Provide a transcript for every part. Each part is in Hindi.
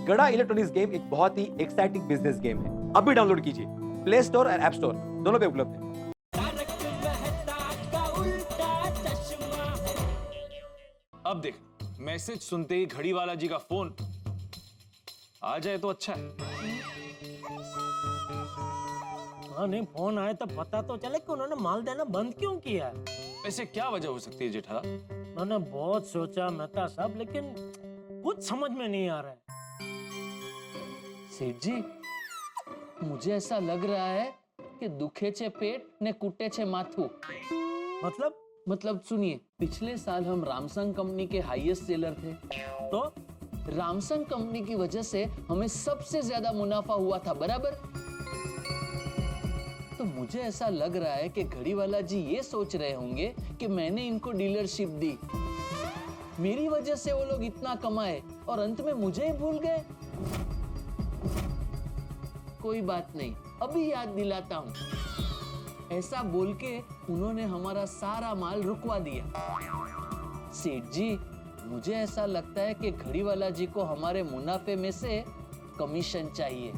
गड़ा इलेक्ट्रॉनिक्स गेम एक बहुत ही एक्साइटिंग बिजनेस गेम है। अभी डाउनलोड कीजिए, प्ले स्टोर और ऐप स्टोर दोनों पे उपलब्ध है। अब देख, मैसेज सुनते ही घड़ी वाला जी का फोन आ जाए तो अच्छा है। हाँ नहीं, फोन आए तो पता तो चले कि उन्होंने माल देना बंद क्यों किया है। वैसे क्या वजह हो सकती है जेठालाल? मैंने बहुत सोचा मेहता साहब, लेकिन कुछ समझ में नहीं आ रहा है। सेठ जी, मुझे ऐसा लग रहा है कि दुखे छे पेट ने कुटे छे माथू। मतलब सुनिए, पिछले साल हम रामसंग कंपनी के हाईएस्ट सेलर थे। तो रामसंग कंपनी की वजह से हमें सबसे ज्यादा मुनाफा हुआ था, बराबर? तो मुझे ऐसा लग रहा है कि घड़ी वाला जी ये सोच रहे होंगे कि मैंने इनको डीलरशिप दी, मेरी वजह से वो लोग इतना कमाए और अंत में मुझे ही भूल गए। कोई बात नहीं, अभी याद दिलाता हूँ। ऐसा बोल के उन्होंने हमारा सारा माल रुकवा दिया। सेठ जी, मुझे ऐसा लगता है कि घड़ी वाला जी को हमारे मुनाफे में से कमीशन चाहिए।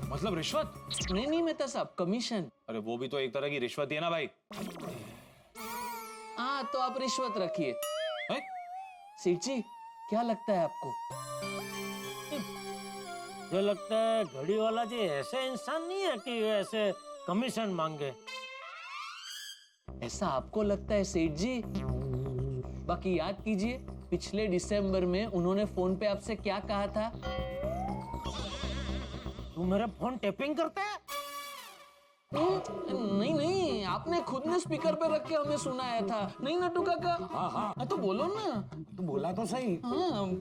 मतलब रिश्वत? नहीं मेहता साहब, कमीशन। अरे वो भी तो एक तरह की रिश्वत ही है ना भाई। हाँ तो आप रिश्वत रखिए। है? सेठ जी, क्या लगता है आपको? मुझे लगता है घड़ी वाला जी ऐसे इंसान नहीं है कि ऐसे कमीशन मांगे। ऐसा आपको लगता है सेठ जी? बाकी याद कीजिए, पिछले दिसंबर में उन्होंने फोन पे आपसे क्या कहा था? तू मेरा फोन टैपिंग करता है? नहीं, आपने खुद ने स्पीकर पे रख के हमें सुनाया था, नहीं नटू काका? हाँ, तो बोलो ना। तू बोला तो सही। हाँ,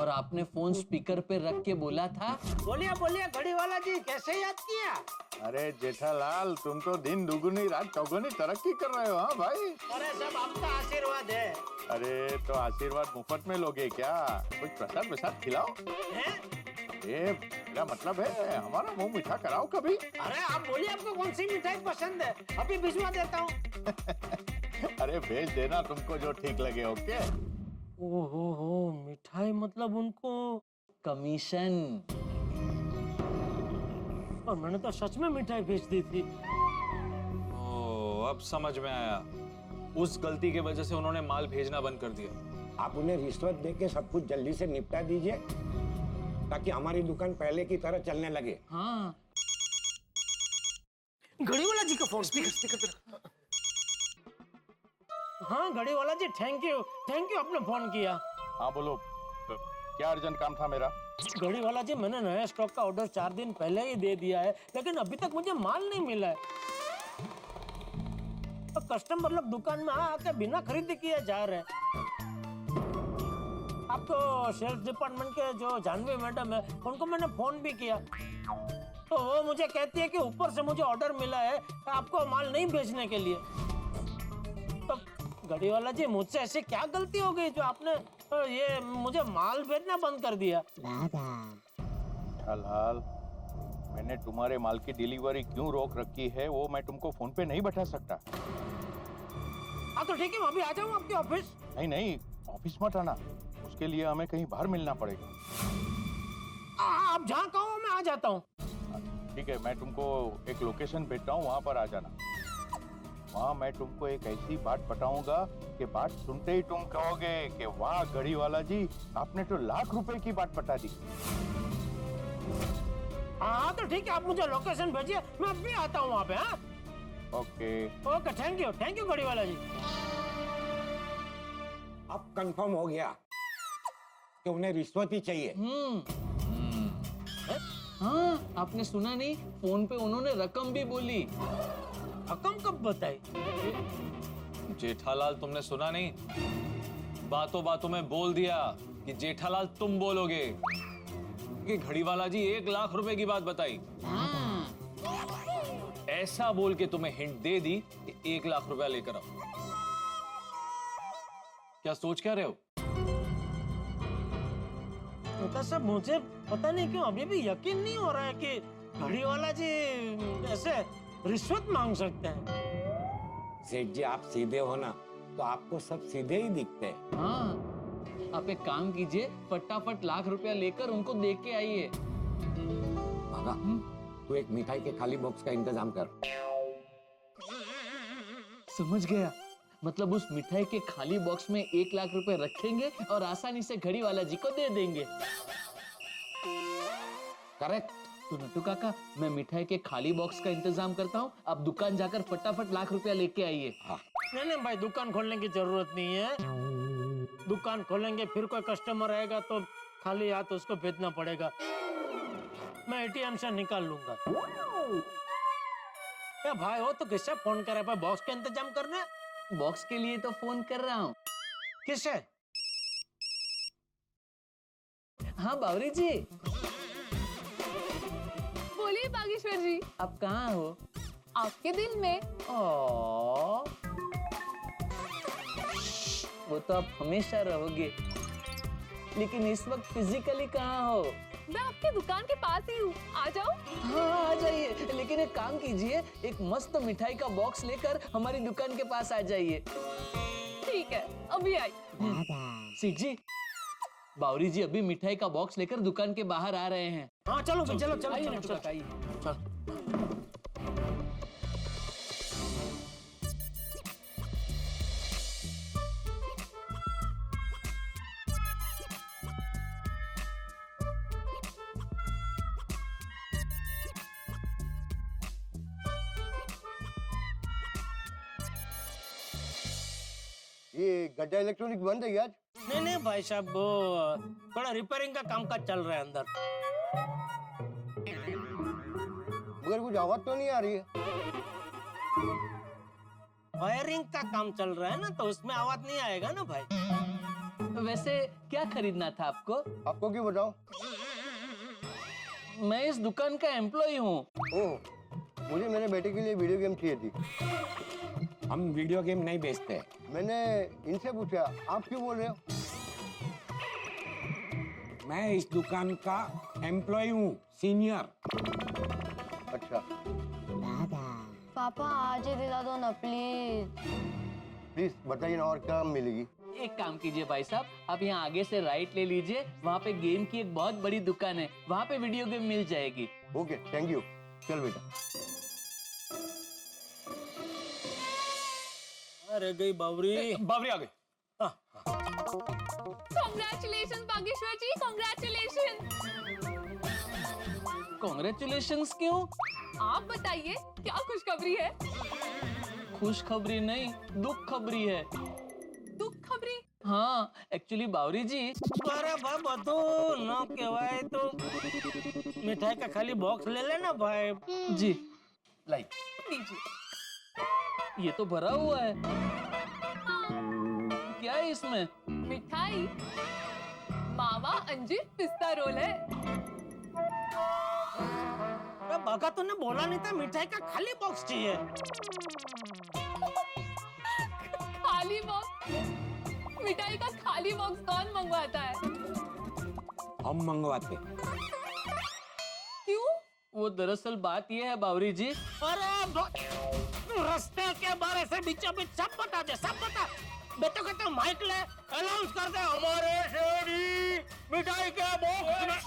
और आपने फोन स्पीकर पे रख के बोला था, बोलिए घड़ी वाला जी, कैसे याद किया? अरे जेठालाल, तुम तो दिन दुगुनी रात चौगुनी तरक्की कर रहे हो। हाँ भाई, अरे सब आपका आशीर्वाद है। अरे तो आशीर्वाद मुफ्त में लोगे क्या? कुछ प्रसाद प्रसाद खिलाओ। ये मेरा मतलब है, हमारा मुंह मीठा कराओ कभी। अरे आप बोलिए, आपको कौन सी मिठाई पसंद है, अभी भिजवा देता हूँ। अरे भेज देना तुमको जो ठीक लगे। ओके। ओहो, मिठाई मतलब उनको कमीशन। और मैंने तो सच में मिठाई भेज दी थी। ओ, अब समझ में आया। उस गलती के वजह से उन्होंने माल भेजना बंद कर दिया। आप उन्हें रिश्वत देके सब कुछ जल्दी से निपटा दीजिए, ताकि हमारी दुकान पहले की तरह चलने लगे। हाँ, घड़ी वाला जी का फोन स्पीकर पे। हाँ घड़ी वाला जी, थैंक यू आपने फोन किया। हाँ बोलो, क्या अर्जेंट काम था मेरा? घड़ी वाला जी, मैंने नया स्टॉक का ऑर्डर 4 दिन पहले ही दे दिया है, लेकिन अभी तक मुझे माल नहीं मिला है। तो कस्टमर लोग दुकान में आके बिना खरीदी किए जा रहे हैं। आप तो सेल्स डिपार्टमेंट के जो जानवी मैडम है, उनको मैंने फोन भी किया, तो वो मुझे कहती है कि ऊपर से मुझे ऑर्डर मिला है आपको माल नहीं भेजने के लिए। तो घड़ी वाला जी, मुझसे ऐसी क्या गलती हो गई जो आपने ये मुझे माल भेजना बंद कर दिया? जेठालाल, मैंने तुम्हारे माल की डिलीवरी क्यों रोक रखी है वो मैं तुमको फोन पे नहीं बता सकता। हाँ तो ठीक है, मैं अभी आ जाऊँ आपके ऑफिस। नहीं, ऑफिस मत आना, उसके लिए हमें कहीं बाहर मिलना पड़ेगा। आप जहाँ कहो मैं आ जाता हूँ। ठीक है, मैं तुमको एक लोकेशन भेजता हूँ, वहाँ पर आ जाना। वहाँ मैं तुमको एक ऐसी बात बताऊंगा कि बात सुनते ही तुम कहोगे कि वाह घड़ी वाला जी, आपने तो लाख रुपए की बात बता दी। हाँ तो ठीक है, आप मुझे लोकेशन भेजिए, मैं अभी आता हूँ वहाँ पे। हाँ ओके, थैंक यू घड़ी वाला जी। अब कंफर्म हो गया कि उन्हें रिश्वत ही चाहिए। हाँ, आपने सुना नहीं, फोन पे उन्होंने रकम भी बोली। रकम कब बताई? जेठालाल, तुमने सुना नहीं? बातों बातों में बोल दिया कि जेठालाल तुम बोलोगे कि घड़ी वाला जी 1 लाख रुपए की बात बताई। ऐसा बोल के तुम्हें हिंट दे दी कि 1 लाख रुपया लेकर आओ। क्या सोच क्या रहे हो? तो सब मुझे पता नहीं क्यों अभी भी यकीन नहीं हो रहा है कि घड़ी वाला जी ऐसे रिश्वत मांग सकते हैं। सेठ जी, आप सीधे हो ना, तो आपको सब सीधे ही दिखते हैं। हाँ, आप एक काम कीजिए, फटाफट लाख रुपया लेकर उनको दे के आइए। भागा, तू एक मिठाई के खाली बॉक्स का इंतजाम कर। समझ गया, मतलब उस मिठाई के खाली बॉक्स में 1 लाख रुपए रखेंगे और आसानी से घड़ी वाला जी को दे देंगे। करेक्ट। तो नट्टू काका, मैं मिठाई के खाली बॉक्स का इंतजाम करता हूँ, आप दुकान जाकर फटाफट लाख रुपया लेके आइए। नहीं नहीं भाई, दुकान खोलने की जरूरत नहीं है। दुकान खोलेंगे फिर कोई कस्टमर आएगा तो खाली हाथ उसको भेजना पड़ेगा। मैं एटीएम से निकाल लूंगा। ए भाई, वो तो किससे फोन कर रहा है? बॉक्स का इंतजाम करना है। बॉक्स के लिए तो फोन कर रहा हूँ। किससे? हाँ बावरी जी। बोलिए बागेश्वर जी, आप कहाँ हो? आपके दिल में। ओ, वो तो आप हमेशा रहोगे, लेकिन इस वक्त फिजिकली कहाँ हो? मैं आपके दुकान के पास ही हूँ, आ जाओ। हाँ आ जाइए, लेकिन एक काम कीजिए, एक मस्त मिठाई का बॉक्स लेकर हमारी दुकान के पास आ जाइए। ठीक है, अभी आई। सेठ जी, बावरी जी अभी मिठाई का बॉक्स लेकर दुकान के बाहर आ रहे हैं। हाँ चलो चलो चलो आइए चलो नट्टू चलो काका, आइए। चलो। ये गड्ढा इलेक्ट्रॉनिक बंद है क्या आज? नहीं नहीं भाई साहब, वो थोड़ा रिपेयरिंग का कामकाज चल रहा है अंदर। मगर कुछ आवाज तो नहीं आ रही है। वायरिंग का काम चल रहा है ना, तो उसमें आवाज नहीं आएगा ना भाई। वैसे क्या खरीदना था आपको? आपको क्यों बताओ? मैं इस दुकान का एम्प्लॉय हूँ। ओह, मुझे मेरे बेटे के लिए वीडियो गेम चाहिए थी। हम वीडियो गेम नहीं बेचते। मैंने इनसे पूछा, आप क्यों बोल रहे हो? मैं इस दुकान का एम्प्लॉय हूँ, सीनियर। अच्छा, पापा आज ही दिला दो ना प्लीज। प्लीज बताइए ना, और क्या मिलेगी? एक काम कीजिए भाई साहब, आप यहाँ आगे से राइट ले लीजिए, वहाँ पे गेम की एक बहुत बड़ी दुकान है, वहाँ पे वीडियो गेम मिल जाएगी। Okay, thank you. चल बेटा। अरे गई बावरी। बावरी आ गई। कांग्रेचुलेशन बागेश्वर जी, कांग्रेचुलेशन। कांग्रेचुलेशंस क्यों? आप बताइए क्या खुशखबरी है? खुशखबरी नहीं, दुख खबरी है। दुख खबरी? हाँ, एक्चुअली बावरी जी। अरे भाई बतो न कहवाए तो मिठाई का खाली बॉक्स ले लेना भाई। जी लाई, लीजिए। ये तो भरा हुआ है। क्या है इसमें? मिठाई मावा अंजीर पिस्ता रोल है। अरे बाका तूने बोला नहीं था मिठाई का खाली बॉक्स चाहिए? खाली बॉक्स? मिठाई का खाली बॉक्स कौन मंगवाता है? हम मंगवाते। क्यों? वो दरअसल बात ये है बावरी जी। अरे रास्ते के बारे से बीचों बीच सब बता दे, सब बता। बेटो कहते माइक ले, अनाउंस कर दे, हमारे शेरी मिठाई के बॉक्स।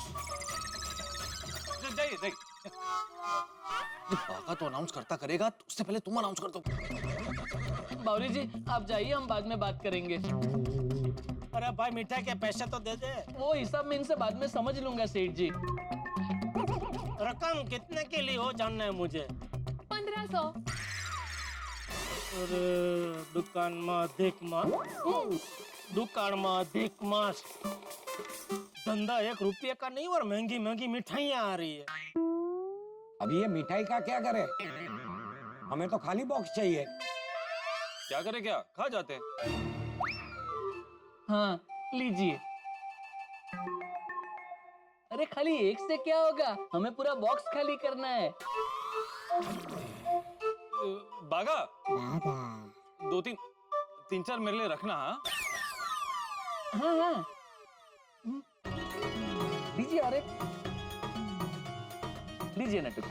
जाइए जाइए। बाका तो अनाउंस करता करेगा, तो उससे पहले तुम अनाउंस कर दो। बावरी जी आप जाइए, हम बाद में बात करेंगे। अरे भाई मिठाई के पैसे तो दे दे। वो हिसाब में इनसे बाद में समझ लूंगा सेठ जी। रकम कितने के लिए हो जानना है मुझे। 1500। अरे दुकान में अधिक मास, दुकान में अधिक मास। धंधा 1 रुपये का नहीं और महंगी महंगी मिठाइयाँ आ रही है। अभी ये मिठाई का क्या करे? हमें तो खाली बॉक्स चाहिए। क्या करे, क्या खा जाते हैं? हाँ लीजिए। अरे खाली एक से क्या होगा, हमें पूरा बॉक्स खाली करना है। बागा, 2-3 मेरे लिए रखना। हाँ हाँ हाँ लीजिए, और एक लीजिए नट्टू।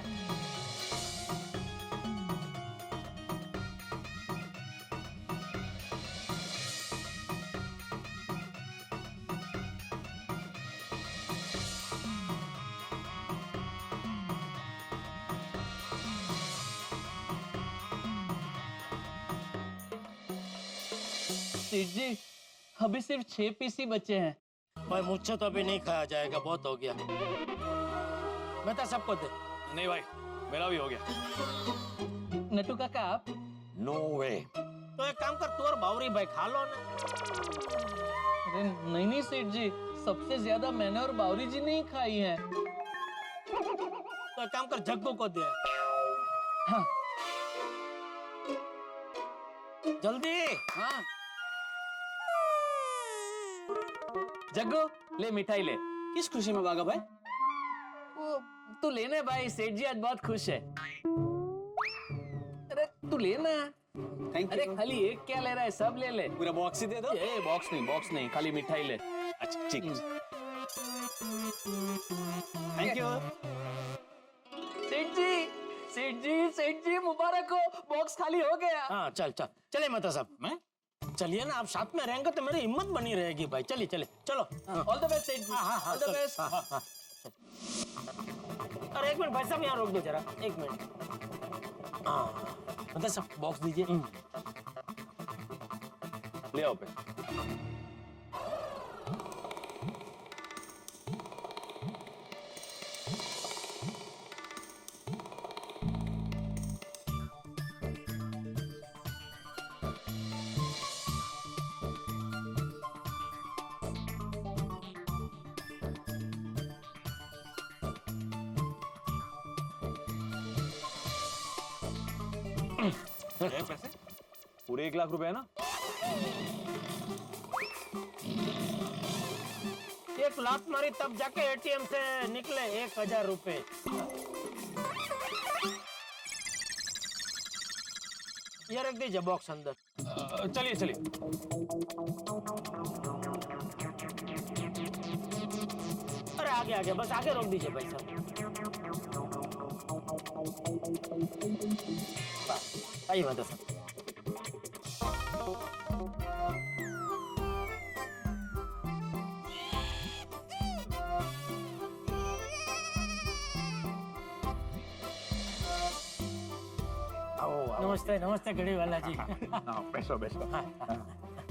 सेठ जी अभी सिर्फ 6 पीस ही बचे हैं। भाई मुझसे तो अभी नहीं खाया जाएगा, बहुत हो गया। मैं तो सबको दे। नहीं भाई, मेरा भी हो गया। नटू काका आप? नो वे। तो एक काम कर, तू और बावरी भाई खा लो ना। अरे नहीं नहीं सेठ जी, सबसे ज्यादा मैंने और बावरी जी ने ही खाई है। तो एक काम कर, जग्गू को दे। हाँ जल्दी। हाँ जग्गू ले मिठाई ले। किस खुशी में भागा भाई? वो तू लेना भाई, सेठ जी आज बहुत खुश है। अरे तू लेना। अरे खाली एक क्या ले रहा है, सब ले ले। पूरा बॉक्स ही दे दो। ए बॉक्स नहीं खाली मिठाई ले। अच्छा ठीक। Thank you. सेठ जी मुबारक हो, बॉक्स खाली हो गया। हाँ चल चल चले मत सब। मैं चलिए ना, आप साथ में रहेंगे तो मेरी हिम्मत बनी रहेगी भाई। चलिए चलिए चलो। ऑल द बेस्ट सेठ जी। ऑल द चल। बेस्ट। हाँ। अरे एक मिनट भाई साहब, यहाँ रोक दो जरा, एक मिनट। हाँ मतलब सब बॉक्स दीजिए। ले आओ पे। पैसे पूरे 1 लाख रुपए है ना? 1 लाख मारी तब जाके एटीएम से निकले 1000 रुपए। ये रख दीजिए बॉक्स अंदर। चलिए चलिए। अरे आगे आगे, बस आगे रोक दीजिए भाई साहब। आइए बता साहब। नमस्ते नमस्ते घड़ी वाला जी। हाँ बैठो बैठो।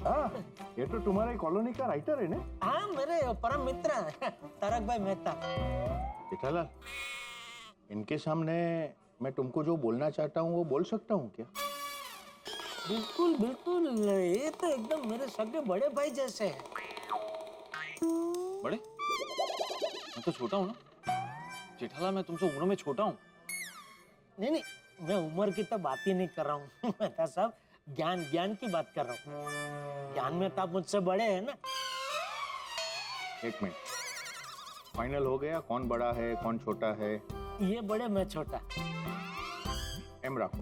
हाँ ये तो तुम्हारे कॉलोनी का राइटर है ना? हाँ मेरे परम मित्र हैं, तारक भाई मेहता। जेठालाल, इनके सामने मैं तुमको जो बोलना चाहता हूँ वो बोल सकता हूँ क्या? बिल्कुल बिल्कुल, ये तो एकदम मेरे सगे बड़े भाई जैसे हैं। बड़े? मैं तो छोटा हूँ ना जेठालाल, मैं तुमसे उम्र में छोटा हूँ। नहीं नहीं, मैं उम्र की तो बात ही नहीं कर रहा हूँ। मेहता साहब, ज्ञान की बात कर रहा हूँ। ज्ञान में तो आप मुझसे बड़े हैं ना। एक मिनट, फाइनल हो गया कौन बड़ा है कौन छोटा है? ये बड़े मैं छोटा। एम राखो।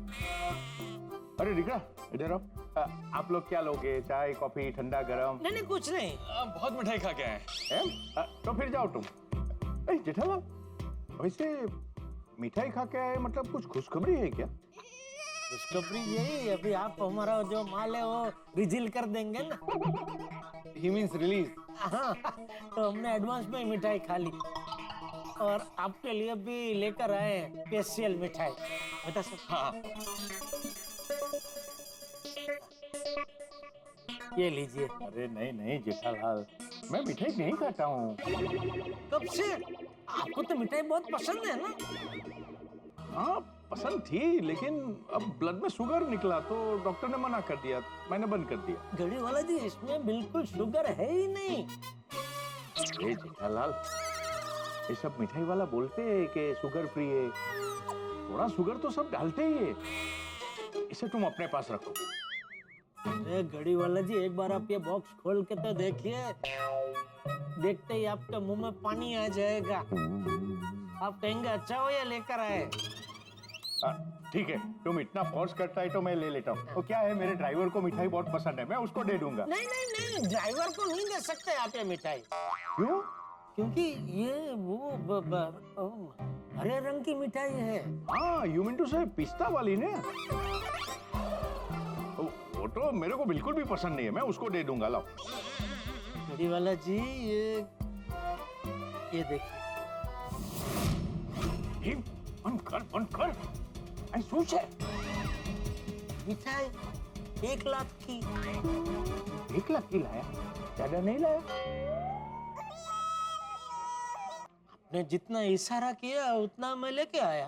अरे रिका इधर आओ। आप लोग क्या लोगे, चाय कॉफी ठंडा गरम? नहीं नहीं कुछ नहीं। बहुत मिठाई खा के आए। एम तो फिर जाओ तुम। जेठालाल वैसे मिठाई खा के आए मतलब कुछ खुशखबरी है क्या? खुशखबरी यही, अभी आप हमारा जो माल है वो रिजील कर देंगे ना। ही मीन्स रिलीज। हाँ, तो हमने एडवांस में ही मिठाई खा ली और आपके लिए भी लेकर आए स्पेशल मिठाई। बता सकते? हाँ ये लीजिए। अरे नहीं नहीं जेठालाल, मैं मिठाई नहीं खाता हूँ। कब से? आपको तो मिठाई बहुत पसंद है ना? हाँ पसंद थी, लेकिन अब ब्लड में शुगर निकला तो डॉक्टर ने मना कर दिया, मैंने बंद कर दिया। घड़ी वाला जी, इसमें बिल्कुल शुगर है ही नहीं। अरे जेठालाल, ये सब मिठाई वाला बोलते हैं कि शुगर फ्री है, थोड़ा शुगर तो सब डालते ही है। इसे तुम अपने पास रखो। अरे घड़ी वाला जी, एक बार आप ये बॉक्स खोल के तो देखिए, देखते ही आपके मुंह में पानी आ जाएगा। आप कहेंगे अच्छा हो या लेकर आए। ठीक है, तुम इतना फोर्स करता है तो मैं ले लेता हूँ। तो क्या है, मेरे ड्राइवर को मिठाई बहुत पसंद है, मैं उसको दे दूंगा। नहीं नहीं नहीं, ड्राइवर को नहीं दे सकते आप ये मिठाई। क्यों? क्योंकि ये वो हरे रंग की मिठाई है। हाँ, यू मीन टू से पिस्ता वाली ने? वो तो मेरे को बिल्कुल भी पसंद नहीं है, मैं उसको दे दूंगा। लाओ। घड़ी वाला जी, ये देखिए। बंद कर, बंद कर। सोच है मिठाई 1 लाख की। 1 लाख की लाया, ज्यादा नहीं लाया। आपने जितना इशारा किया उतना मैं लेके आया।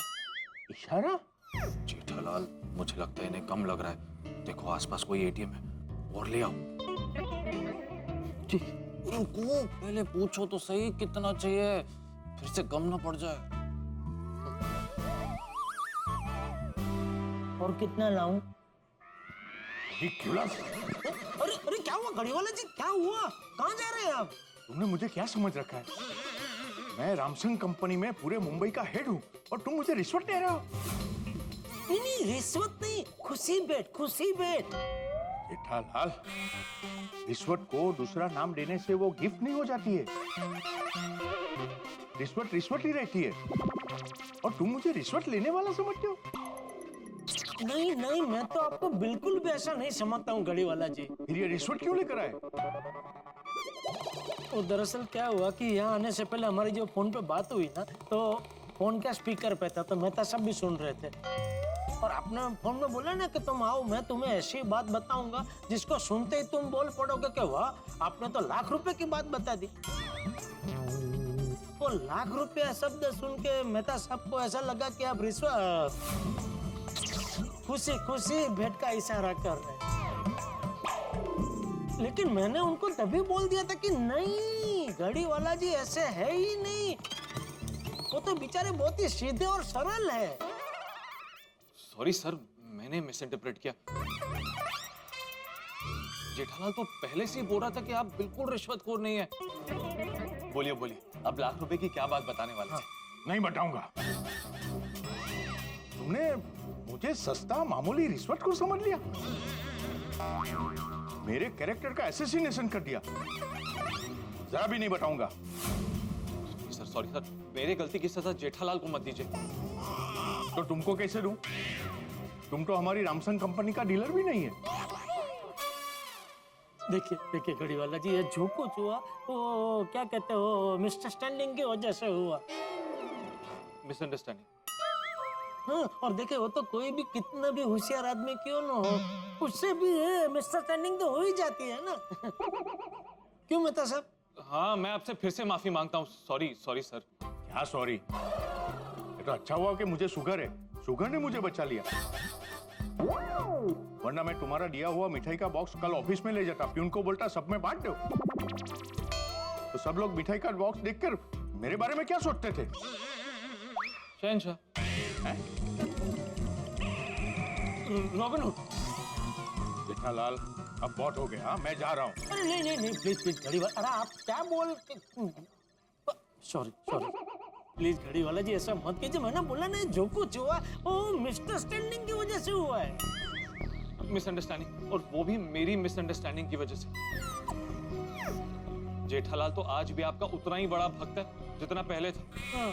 इशारा? जेठालाल, मुझे लगता है इन्हें कम लग रहा है। देखो आसपास कोई एटीएम है, और ले आओ। रुको, पहले पूछो तो सही कितना चाहिए, फिर से कम ना पड़ जाए। और कितना लाऊं? Ridiculous। अरे अरे क्या हुआ घड़ी वाला जी, क्या हुआ? कहाँ जा रहे हैं आप? तुमने मुझे क्या समझ रखा है? मैं रामसंग कंपनी में पूरे मुंबई का हेड हूँ और तुम मुझे रिश्वत दे रहे हो? नहीं नहीं, रिश्वत नहीं, खुशी बेट, खुशी बेट। जेठालाल, रिश्वत को दूसरा नाम देने से वो गिफ्ट नहीं हो जाती है। रिश्वत रिश्वत ही रहती है, और तुम मुझे रिश्वत लेने वाला समझते हो? नहीं नहीं, मैं तो आपको बिल्कुल भी ऐसा नहीं समझता हूँ घड़ी वाला जी। फिर ये रिश्वत क्यों लेकर आए? वो दरअसल क्या हुआ कि यहाँ आने से पहले हमारी जो फोन पे बात हुई ना, तो फोन का स्पीकर पे था, तो मेहता सब भी सुन रहे थे। और आपने फोन में बोला ना कि तुम आओ, मैं तुम्हें ऐसी बात बताऊंगा जिसको सुनते ही तुम बोल पड़ोगे कि वाह, आपने तो लाख रुपए की बात बता दी। वो लाख रुपया शब्द सुन के मेहता साहब को ऐसा लगा कि आप रिश्वत खुशी खुशी भेंट का इशारा कर रहे हैं। लेकिन मैंने उनको तभी बोल दिया था कि नहीं, घड़ी वाला जी ऐसे है ही नहीं, वो तो बेचारे बहुत ही सीधे और सरल है। सॉरी सर, मैंने मिस इंटरप्रेट किया। जेठालाल तो पहले से ही बोल रहा था कि आप बिल्कुल रिश्वतखोर नहीं है। बोलिए बोलिए, अब लाख रुपए की क्या बात बताने वाले थे? नहीं बताऊंगा। तुमने मुझे सस्ता मामूली रिश्वत को समझ लिया, मेरे कैरेक्टर का असैसिनेशन कर दिया। जरा भी नहीं बताऊंगा। सर सॉरी सर, मेरी गलती की सजा जेठालाल को मत दीजिए। तो तुमको कैसे दूं? तुम तो हमारी रामसंग कंपनी का डीलर भी नहीं है। देखिए देखिए घड़ी वाला जी, ये जो कुछ हुआ वो क्या कहते हो, मिसअंडरस्टैंडिंग की वजह से हुआ। मिसअंडरस्टैंडिंग? हाँ, और देखिए वो तो कोई भी कितना भी होशियार आदमी क्यों ना हो, उससे भी मिसअंडरस्टैंडिंग तो हो ही जाती है ना। क्यों मेहता साहब? हाँ, मैं आपसे फिर से माफी मांगता हूँ। Sorry sorry sir. क्या सॉरी? ये तो अच्छा हुआ कि मुझे शुगर है, शुगर ने मुझे बचा लिया, वरना मैं तुम्हारा दिया हुआ मिठाई का बॉक्स कल ऑफिस में ले जाता, प्यून को बोलता सब में बांट दो। तो सब लोग मिठाई का बॉक्स देखकर मेरे बारे में क्या सोचते थे? शहंशाह, रॉबिन हुड। जेठालाल, अब बहुत हो गया, मैं जा रहा हूँ। अरे नहीं नहीं नहीं, प्लीज प्लीज घड़ी वाला, अरे आप क्या बोल, सॉरी सॉरी, प्लीज घड़ी वाला जी ऐसा मत कीजिए। मैंने बोला नहीं, जो कुछ हुआ वो मिसअंडरस्टैंडिंग की वजह से हुआ है। मिसअंडरस्टैंडिंग, और वो भी मेरी मिसअंडरस्टैंडिंग की वजह से। जेठालाल तो आज भी आपका उतना ही बड़ा भक्त है जितना पहले था। हाँ।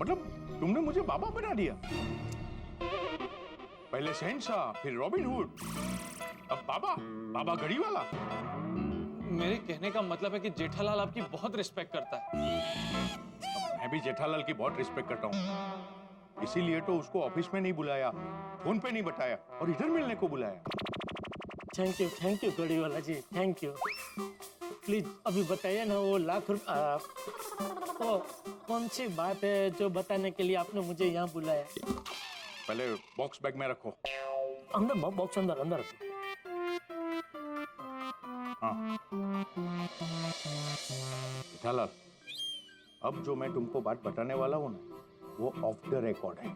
मतलब तुमने मुझे बाबा बना दिया, पहले शहंशाह, फिर रॉबिन हुड, अब बाबा, बाबा घड़ी वाला। मेरे कहने का मतलब है कि जेठालाल आपकी बहुत रिस्पेक्ट करता है। मैं भी जेठालाल की बहुत रिस्पेक्ट करता हूँ, इसीलिए तो उसको ऑफिस में नहीं बुलाया, फोन पे नहीं बताया, और इधर मिलने को बुलाया। थैंक यू घड़ी वाला जी, थैंक यू। प्लीज अभी बताइए ना, वो लाख रुपया, वो कौन सी बात है जो बताने के लिए आपने मुझे यहाँ बुलाया? पहले बॉक्स बैग में रखो। अंदर बॉक्स अंदर अंदर रखो। हाँ। जेठालाल, अब जो मैं तुमको बात बताने वाला हूँ ना, वो ऑफ द रिकॉर्ड है।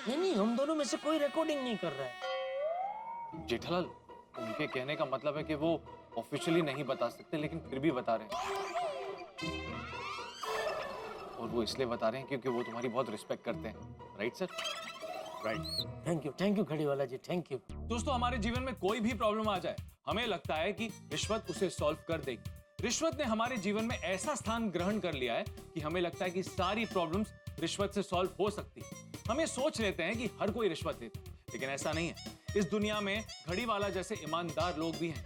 नहीं नहीं, हम दोनों में से कोई रिकॉर्डिंग नहीं कर रहा है। जेठालाल, उनके कहने का मतलब है कि वो ऑफिशियली नहीं बता सकते, लेकिन फिर भी बता रहे हैं। और वो इसलिए बता रहे हैं क्योंकि वो तुम्हारी बहुत रिस्पेक्ट करते हैं, right sir? Right. Thank you घड़ी वाला जी, थैंक यू। दोस्तों, हमारे जीवन में कोई भी प्रॉब्लम आ जाए, हमें लगता है कि रिश्वत उसे सॉल्व कर देगी। रिश्वत ने हमारे जीवन में ऐसा स्थान ग्रहण कर लिया है कि हमें लगता है कि सारी प्रॉब्लम्स रिश्वत से सॉल्व हो सकती है। हम ये सोच लेते हैं कि हर कोई रिश्वत देता है, लेकिन ऐसा नहीं है। इस दुनिया में घड़ी वाला जैसे ईमानदार लोग भी हैं,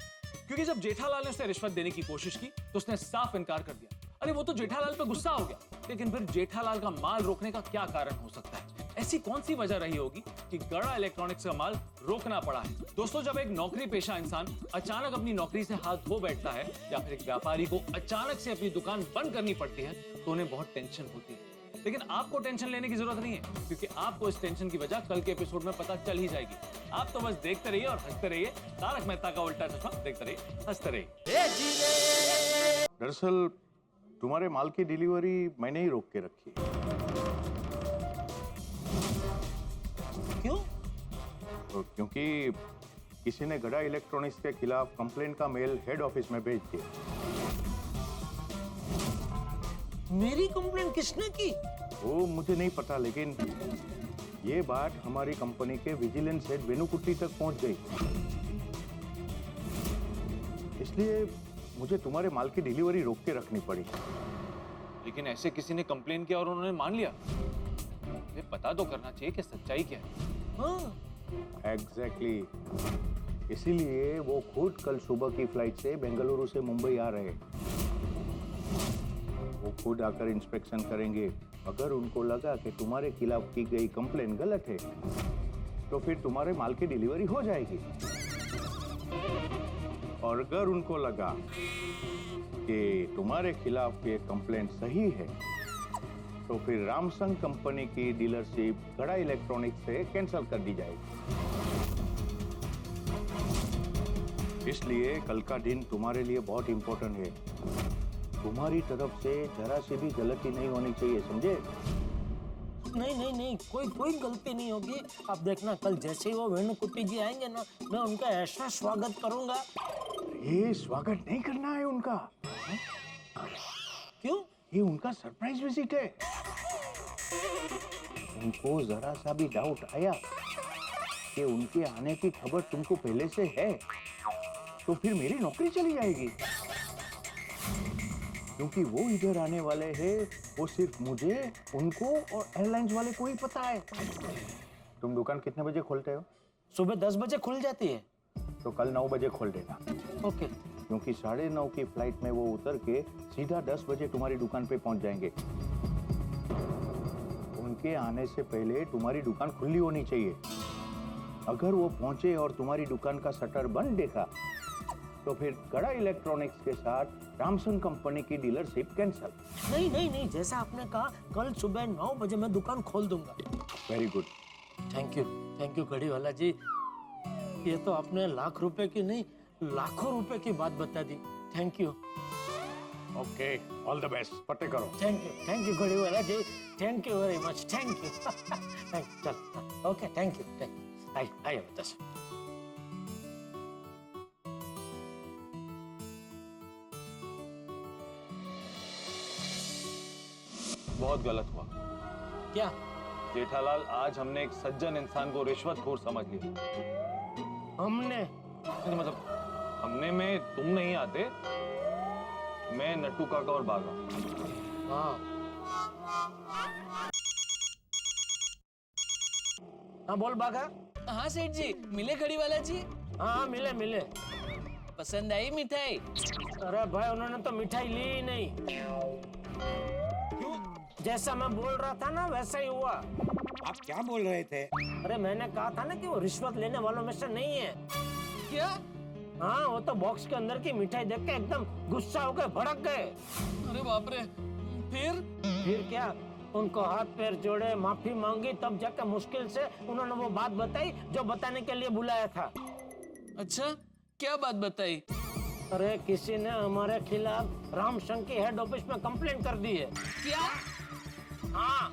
क्योंकि जब जेठालाल ने उसे रिश्वत देने की कोशिश की तो उसने साफ इनकार कर दिया। अरे वो तो जेठालाल पे गुस्सा हो गया, लेकिन फिर जेठालाल का माल रोकने का क्या कारण हो सकता है? ऐसी कौन सी वजह रही होगी कि गड़ा इलेक्ट्रॉनिक्स का माल रोकना पड़ा है? दोस्तों, जब एक नौकरी पेशा इंसान अचानक अपनी नौकरी से हाथ धो बैठता है या फिर एक व्यापारी को अचानक से अपनी दुकान बंद करनी पड़ती है तो उन्हें बहुत टेंशन होती है। लेकिन आपको टेंशन लेने की जरूरत नहीं है, क्योंकि आपको इस टेंशन की वजह कल के एपिसोड में पता चल ही जाएगी। आप तो बस देखते रहिए और हंसते रहिए। तारक मेहता का उल्टा चश्मा देखते रहिए, हंसते रहिए। दरअसल तुम्हारे माल की डिलीवरी मैंने ही रोक के रखी है। क्यों? तो क्योंकि किसी ने गड़ा इलेक्ट्रॉनिक्स के खिलाफ कंप्लेंट का मेल हेड ऑफिस में भेज दिया। मेरी कंप्लेंट किसने की? वो मुझे नहीं पता, लेकिन ये बात हमारी कंपनी के विजिलेंस हेड वेनुकुट्टी तक पहुंच गई। इसलिए मुझे तुम्हारे माल की डिलीवरी रोक के रखनी पड़ी। लेकिन ऐसे किसी ने कंप्लेन किया और उन्होंने मान लिया? ये पता तो करना चाहिए कि सच्चाई क्या है। हाँ। एग्जैक्टली इसीलिए वो खुद कल सुबह की फ्लाइट से बेंगलुरु से मुंबई आ रहे हैं। वो खुद आकर इंस्पेक्शन करेंगे। अगर उनको लगा कि तुम्हारे खिलाफ की गई कंप्लेन गलत है तो फिर तुम्हारे माल की डिलीवरी हो जाएगी। और अगर उनको लगा कि तुम्हारे खिलाफ ये कंप्लेन सही है तो फिर रामसंग कंपनी की डीलरशिप गड़ा इलेक्ट्रॉनिक्स से कैंसिल कर दी जाएगी। इसलिए कल का दिन तुम्हारे लिए बहुत इंपॉर्टेंट है। तुम्हारी तरफ से जरा से भी गलती नहीं होनी चाहिए, समझे? नहीं, कोई गलती नहीं होगी। आप देखना, कल जैसे ही वो वेणुकुट्टी जी आएंगे ना, मैं उनका ऐसा स्वागत करूंगा। ये स्वागत नहीं करना है उनका। क्यों? ये उनका सरप्राइज विजिट है। उनको जरा सा भी डाउट आया कि उनके आने की खबर तुमको पहले से है तो फिर मेरी नौकरी चली जाएगी। क्योंकि वो इधर आने वाले हैं, वो सिर्फ मुझे, उनको और एयरलाइंस वाले को ही पता है। तुम दुकान कितने बजे खोलते हो? सुबह 10 बजे खुल जाती है। तो कल 9 बजे खोल देना। ओके। क्योंकि 9:30 की फ्लाइट में वो उतर के सीधा 10 बजे तुम्हारी दुकान पे पहुंच जाएंगे। उनके आने से पहले तुम्हारी दुकान खुली होनी चाहिए। अगर वो पहुंचे और तुम्हारी दुकान का शटर बंद देखा तो फिर गड़ा इलेक्ट्रॉनिक्स के साथ रामसन कंपनी की डीलरशिप कैंसिल। नहीं, जैसा आपने कहा, कल सुबह 9 बजे मैं दुकान खोल दूंगा। Very good. थैंक यू घड़ी वाला जी। ये तो आपने लाख रुपए की नहीं, लाखों रुपए की बात बता दी। Thank you. Okay, all the best. पट्टे करो। थैंक यू घड़ी वाला जी। Thank you very much. Thank you. चल, ओके, थैंक यू। आइए बता। बहुत गलत हुआ। क्या? जेठालाल, आज हमने एक सज्जन इंसान को रिश्वतखोर समझ लिया। हमने? मतलब हमने में तुम नहीं आते, मैं, नट्टू काका और बागा। हाँ बोल बागा। हाँ सेठ जी, मिले घड़ी वाला जी? हाँ मिले। पसंद आई मिठाई? अरे भाई, उन्होंने तो मिठाई ली ही नहीं। क्यों? जैसा मैं बोल रहा था ना वैसा ही हुआ। आप क्या बोल रहे थे? अरे मैंने कहा था ना कि वो रिश्वत लेने वालों में से नहीं है। क्या? हाँ, वो तो बॉक्स के अंदर की मिठाई देख के एकदम गुस्सा होकर भड़क गए। अरे बाप रे। फिर क्या? उनको हाथ पैर जोड़े, माफी मांगी, तब जाकर मुश्किल से उन्होंने वो बात बताई जो बताने के लिए बुलाया था। अच्छा, क्या बात बताई? अरे किसी ने हमारे खिलाफ रामसंग की हेड ऑफिस में कंप्लेंट कर दी है। क्या? हाँ,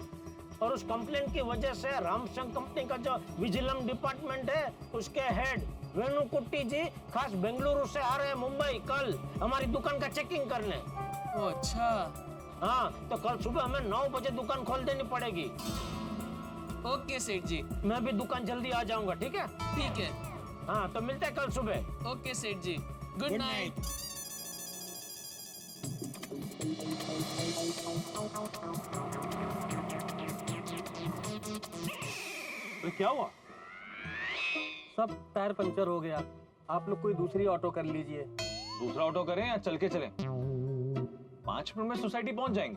और उस कंप्लेंट की वजह से रामसंग कंपनी का जो विजिलेंस डिपार्टमेंट है, उसके हेड वेणुकुट्टी जी खास बेंगलुरु से आ रहे हैं मुंबई कल हमारी दुकान का चेकिंग करने। ओ अच्छा। हाँ, तो कल सुबह हमें 9 बजे दुकान खोल देनी पड़ेगी। ओके सेठ जी। मैं भी दुकान जल्दी आ जाऊंगा, ठीक है? ठीक है। हाँ, तो मिलते हैं कल सुबह। ओके सेठ जी, गुड नाइट। तो क्या हुआ? सब टायर पंचर हो गया। आप लोग कोई दूसरी ऑटो कर लीजिए। दूसरा ऑटो करें या चल के चलें? 5 मिनट में सोसाइटी पहुंच जाएंगे।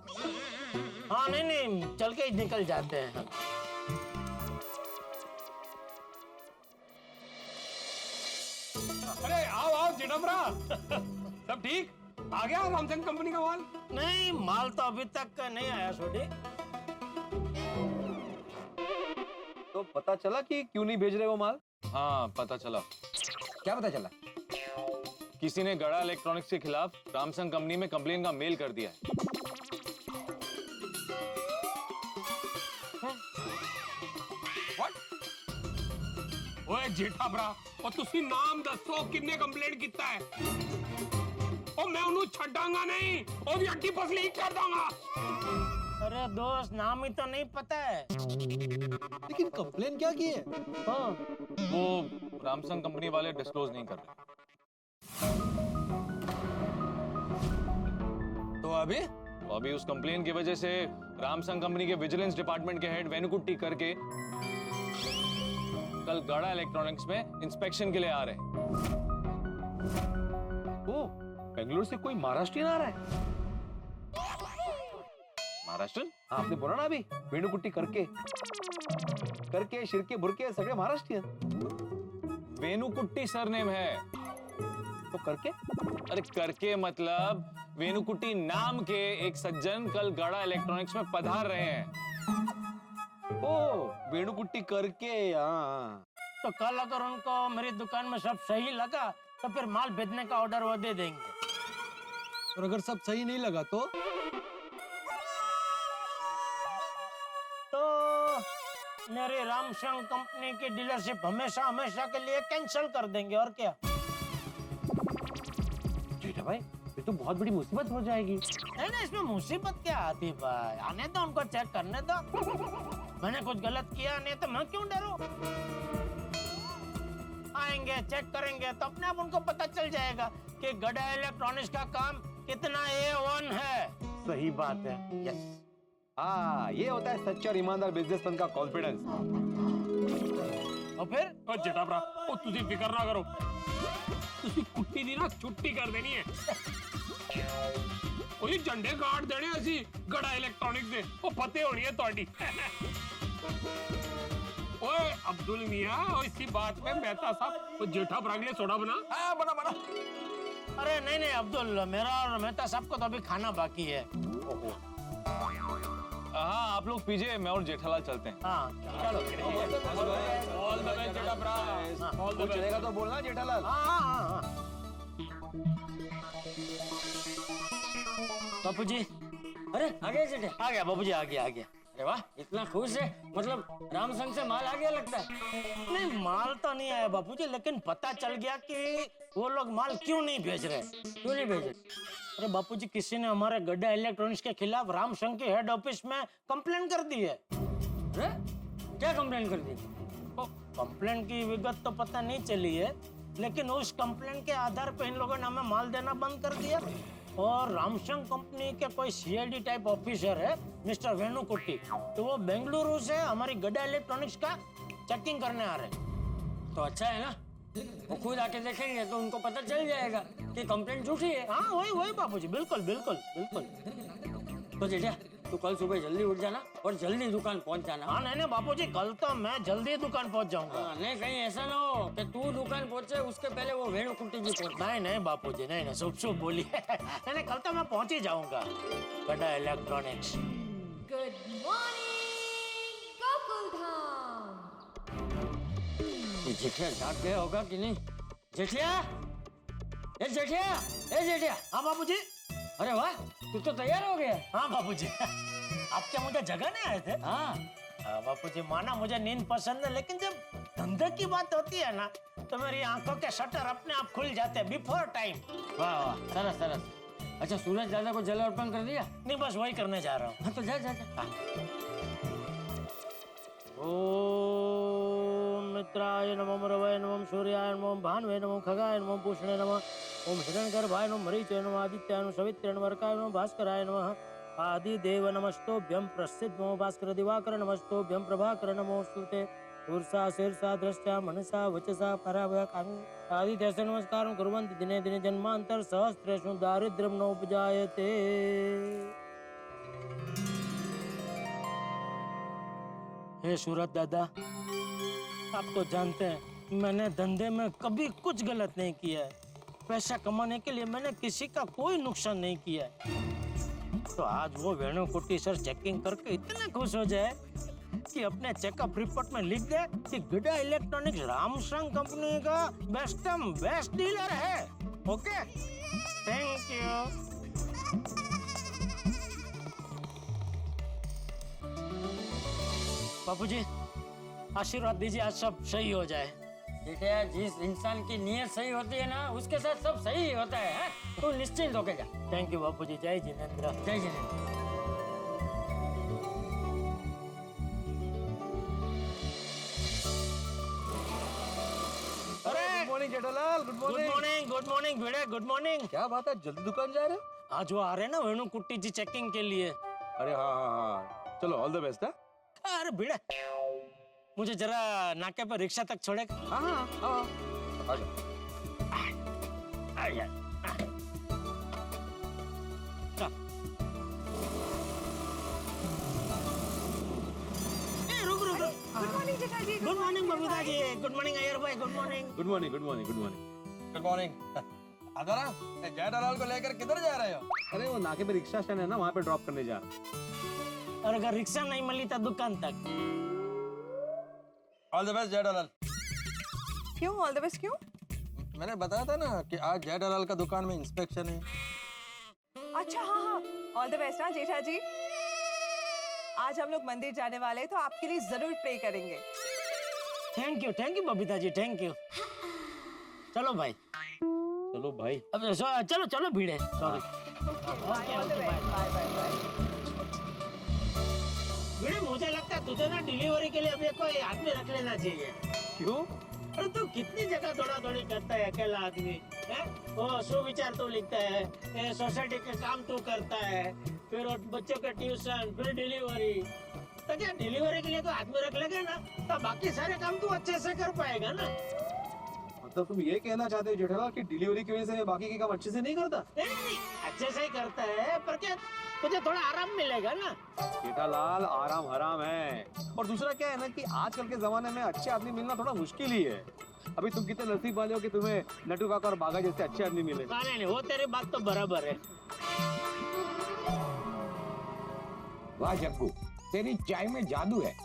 हाँ नहीं, चल के ही निकल जाते हैं। चिदम्बरा सब ठीक? आ गया रामचंद कंपनी का माल? नहीं, माल तो अभी तक नहीं आया सोडी। तो पता चला कि क्यों नहीं भेज रहे वो माल? हाँ पता चला। क्या पता चला? किसी ने गड़ा इलेक्ट्रॉनिक्स के खिलाफ रामसंग कंपनी में कंप्लेन का मेल कर दिया है। ओए जेठा भरा, और तुसी नाम दसो किन्ने कंप्लेंट किता है? और मैं उन्हें छड़ांगा नहीं, और हड्डी पसली कर दूंगा। अरे दोस्त, नाम ही तो नहीं पता है। लेकिन कंप्लेन क्या की है? हाँ। वो रामसंग कंपनी वाले डिस्क्लोज नहीं कर रहे। तो अभी उस कंप्लेन की वजह से रामसंग कंपनी के विजिलेंस डिपार्टमेंट के हेड वेनुकुट्टी करके कल गड़ा इलेक्ट्रॉनिक्स में इंस्पेक्शन के लिए आ रहे हैं। ओ, बेंगलुरु से कोई महाराष्ट्रियन आ रहा है? महाराष्ट्र? हाँ, आपने बोला ना अभी वेणुकुट्टी करके शिरके बुरके सगळे महाराष्ट्रियन। वेनुकुट्टी सरनेम है। तो करके? अरे करके मतलब वेनुकुट्टी नाम के एक सज्जन कल गड़ा इलेक्ट्रॉनिक्स में पधार रहे हैं। ओ, वेणुकुट्टी करके। हाँ। तो कल अगर उनको मेरी दुकान में सब सही लगा तो फिर माल भेजने का ऑर्डर वो दे देंगे। और अगर सब सही नहीं लगा तो मेरी रामसंग कंपनी की डीलरशिप हमेशा हमेशा के लिए कैंसिल कर देंगे। और क्या? जेठा भाई, ये तो बहुत बड़ी मुसीबत हो जाएगी। नहीं, इसमें मुसीबत क्या आती भाई? आने दो, उनको चेक करने दो। मैंने कुछ गलत किया नहीं तो मैं क्यों डरूं? आएंगे, चेक करेंगे तो अपने आप उनको पता चल जाएगा कि गड़ा इलेक्ट्रॉनिक्स का काम कितना A1 है। सही बात है। यस। हाँ, ये होता है सच्चा और ईमानदार बिजनेसमैन का कॉन्फिडेंस। और फिर? ओ जेठा भरा, ओ तुसी फिक्र ना करो, तुसी कुट्टी दी ना छुट्टी कर देनी है। ओए झंडे गाड़ देने असी गड़ा इलेक्ट्रॉनिक्स दे, ओ फतेह होनी है तोड़ी। ओए अब्दुल मियां, ओ इसी बात में मेहता साहब, ओ जेठा भरा के लिए सोडा बना। हाँ, बना। अरे नहीं अब्दुल, मेरा और मेहता साहब को तो अभी खाना बाकी है। हाँ आप लोग पीजिए, मैं और जेठालाल चलते हैं। हाँ चलो। ऑल द बेस्ट जेठा भरा, ऑल द बेस्ट। चलेगा तो बोलना जेठालाल। हाँ। बापू जी, अरे आ गए जेठे? आ गया बाबूजी, आ गया। अरे वाह, इतना खुश है, मतलब रामसंग से माल आ गया लगता है। नहीं, माल तो नहीं आया बापूजी, लेकिन पता चल गया कि वो लोग माल क्यों नहीं भेज रहे। क्यों नहीं भेजे? अरे बापूजी, किसी ने हमारे गड्ढा इलेक्ट्रॉनिक्स के खिलाफ रामसंग के हेड ऑफिस में कंप्लेन कर दी है। अरे क्या कंप्लेन कर दी? कंप्लेन की विगत तो पता नहीं चली है, लेकिन उस कंप्लेन के आधार पर इन लोगों ने हमें माल देना बंद कर दिया। और रामसंग कंपनी के कोई CID टाइप ऑफिसर है, मिस्टर वेणुकुट्टी, तो वो बेंगलुरु से हमारी गड्ढा इलेक्ट्रॉनिक्स का चेकिंग करने आ रहे हैं। तो अच्छा है ना, वो खुद आके देखेंगे तो उनको पता चल जाएगा कि कंप्लेंट झूठी है। हाँ वही बापूजी, बिल्कुल। तो जेठा, तू कल सुबह जल्दी उठ जाना और जल्दी दुकान पहुंच जाना। हाँ नहीं बापूजी, कल तो मैं जल्दी दुकान पहुंच जाऊंगा। हाँ, नहीं कहीं ऐसा ना हो कि तू दुकान पहुंचे उसके पहले वो वेणुकुट्टी जी पहुंचे। नहीं बापूजी, नहीं शुभ बोली। नहीं, कल तो मैं पहुंच ही जाऊंगा Gada electronics. Good morning Gokuldham. Jethiya जाग गया होगा कि नहीं? जेठिया, ए जेठिया। हाँ बापूजी। अरे वाह, तू तो तैयार हो गया। हाँ बापूजी, आप क्या मुझे जगाने आए थे? हाँ बापूजी, माना मुझे नींद पसंद है, लेकिन जब धंधे की बात होती है ना तो मेरी आंखों के शटर अपने आप खुल जाते हैं बिफोर टाइम। वाह, सरस। अच्छा, सूरज दादा को जल अर्पण कर दिया? नहीं, बस वही करने जा रहा हूँ। हाँ तो जा। ओम मित्राय नमः, रवये नमः, सूर्याय नमः, भानुवे नमः, खगाय नमः, पूषणे नमः, ओम हिरण्यगर्भाय नमः, मरीचाय नमः, आदित्याय नमः, सवित्रे नमः, अर्काय नमः, भास्कराय नमः, आदिदेव नमस्तोभ्यं, प्रसिद्ध नमो भास्कर दिवाकर नमस्तोभ्यं, प्रभाकर नमोस्तुते, ऊर्सा शीर्षा दृष्टा मनसा वचसा पराभय आदित्यस्य नमस्कारं कुर्वन्ति दिने दिने जन्मांतर सहस्रेषु दारिद्र्यं नोपजायते। हे सूरज दादा, आप तो जानते हैं मैंने धंधे में कभी कुछ गलत नहीं किया है, पैसा कमाने के लिए मैंने किसी का कोई नुकसान नहीं किया है। तो आज वो वेणु कुट्टी सर चेकिंग करके इतना खुश हो जाए कि अपने चेकअप रिपोर्ट में लिख दे कि गिडा इलेक्ट्रॉनिक्स रामसंग कंपनी का बेस्ट डीलर है। Okay, thank you. बापूजी, आशीर्वाद दीजिए आज सब सही हो जाए। बेटा, जिस इंसान की नीयत सही होती है ना, उसके साथ सब सही ही होता है, हाँ? तू निश्चिंत होके जा। थैंक यू बापूजी। जय जिनेंद्र। जय Jinendra. Good morning Jethalal. Good morning. Good morning बेटे, गुड मॉर्निंग। क्या बात है, जल्दी दुकान जा रहे हो? आज वो आ रहे हैं ना वेणु कुट्टी जी चेकिंग के लिए। अरे हाँ, चलो ऑल द बेस्ट। अरे बेटा, मुझे जरा नाके पर रिक्शा तक छोड़ेगा? हाँ, रुक। Good morning Jetha ji. Good morning Babita ji. Good morning Iyer भाई। Good morning. Good morning, good morning, good morning. Good morning. अदारा, जेठालाल को लेकर किधर जा रहे हो? अरे वो नाके पे रिक्शा स्टैंड है ना, वहाँ पे ड्रॉप करने जा रहा। और अगर रिक्शा नहीं मिली तो दुकान तक। All the best Jethalal. क्यों ऑल द बेस्ट क्यों? मैंने बताया था ना कि आज जेठालाल का दुकान में इंस्पेक्शन है। अच्छा हाँ, ऑल द बेस्ट। हाँ जेठा जी, आज हम लोग मंदिर जाने वाले हैं तो आपके लिए जरूर प्रे करेंगे। Thank you Babita ji, thank you. चलो भाई। अब चलो भीड़ है। सॉरी। भीड़, मुझे लगता है तुझे ना डिलीवरी के लिए अभी कोई आदमी रख लेना चाहिए। क्यों? अरे तू कितनी जगह दौड़ा-दौड़ी करता है अकेला आदमी, है? वो सुविचार तू लिखता है, सोसाइटी के काम तू करता है, फिर बच्चों के ट्यूशन, फिर डिलीवरी। तो क्या डिलीवरी के लिए तो आदमी रख लेगा ना, तो बाकी सारे काम तू अच्छे से कर पाएगा ना। मतलब तुम ये कहना चाहते हो जेठालाल कि डिलीवरी की वजह से मैं बाकी के काम अच्छे से नहीं करता? नहीं, अच्छे से ही करता है, पर क्या तुझे थोड़ा आराम मिलेगा ना। जेठालाल, आराम हराम है। और दूसरा क्या है ना कि आजकल के जमाने में अच्छे आदमी मिलना थोड़ा मुश्किल ही है। अभी तुम कितने नसीब वाले हो कि तुम्हें नटू काका और बागा जैसे अच्छे आदमी मिले। नहीं, वो तेरी बात तो बराबर है। वाह जग्गू, तेरी चाय में जादू है।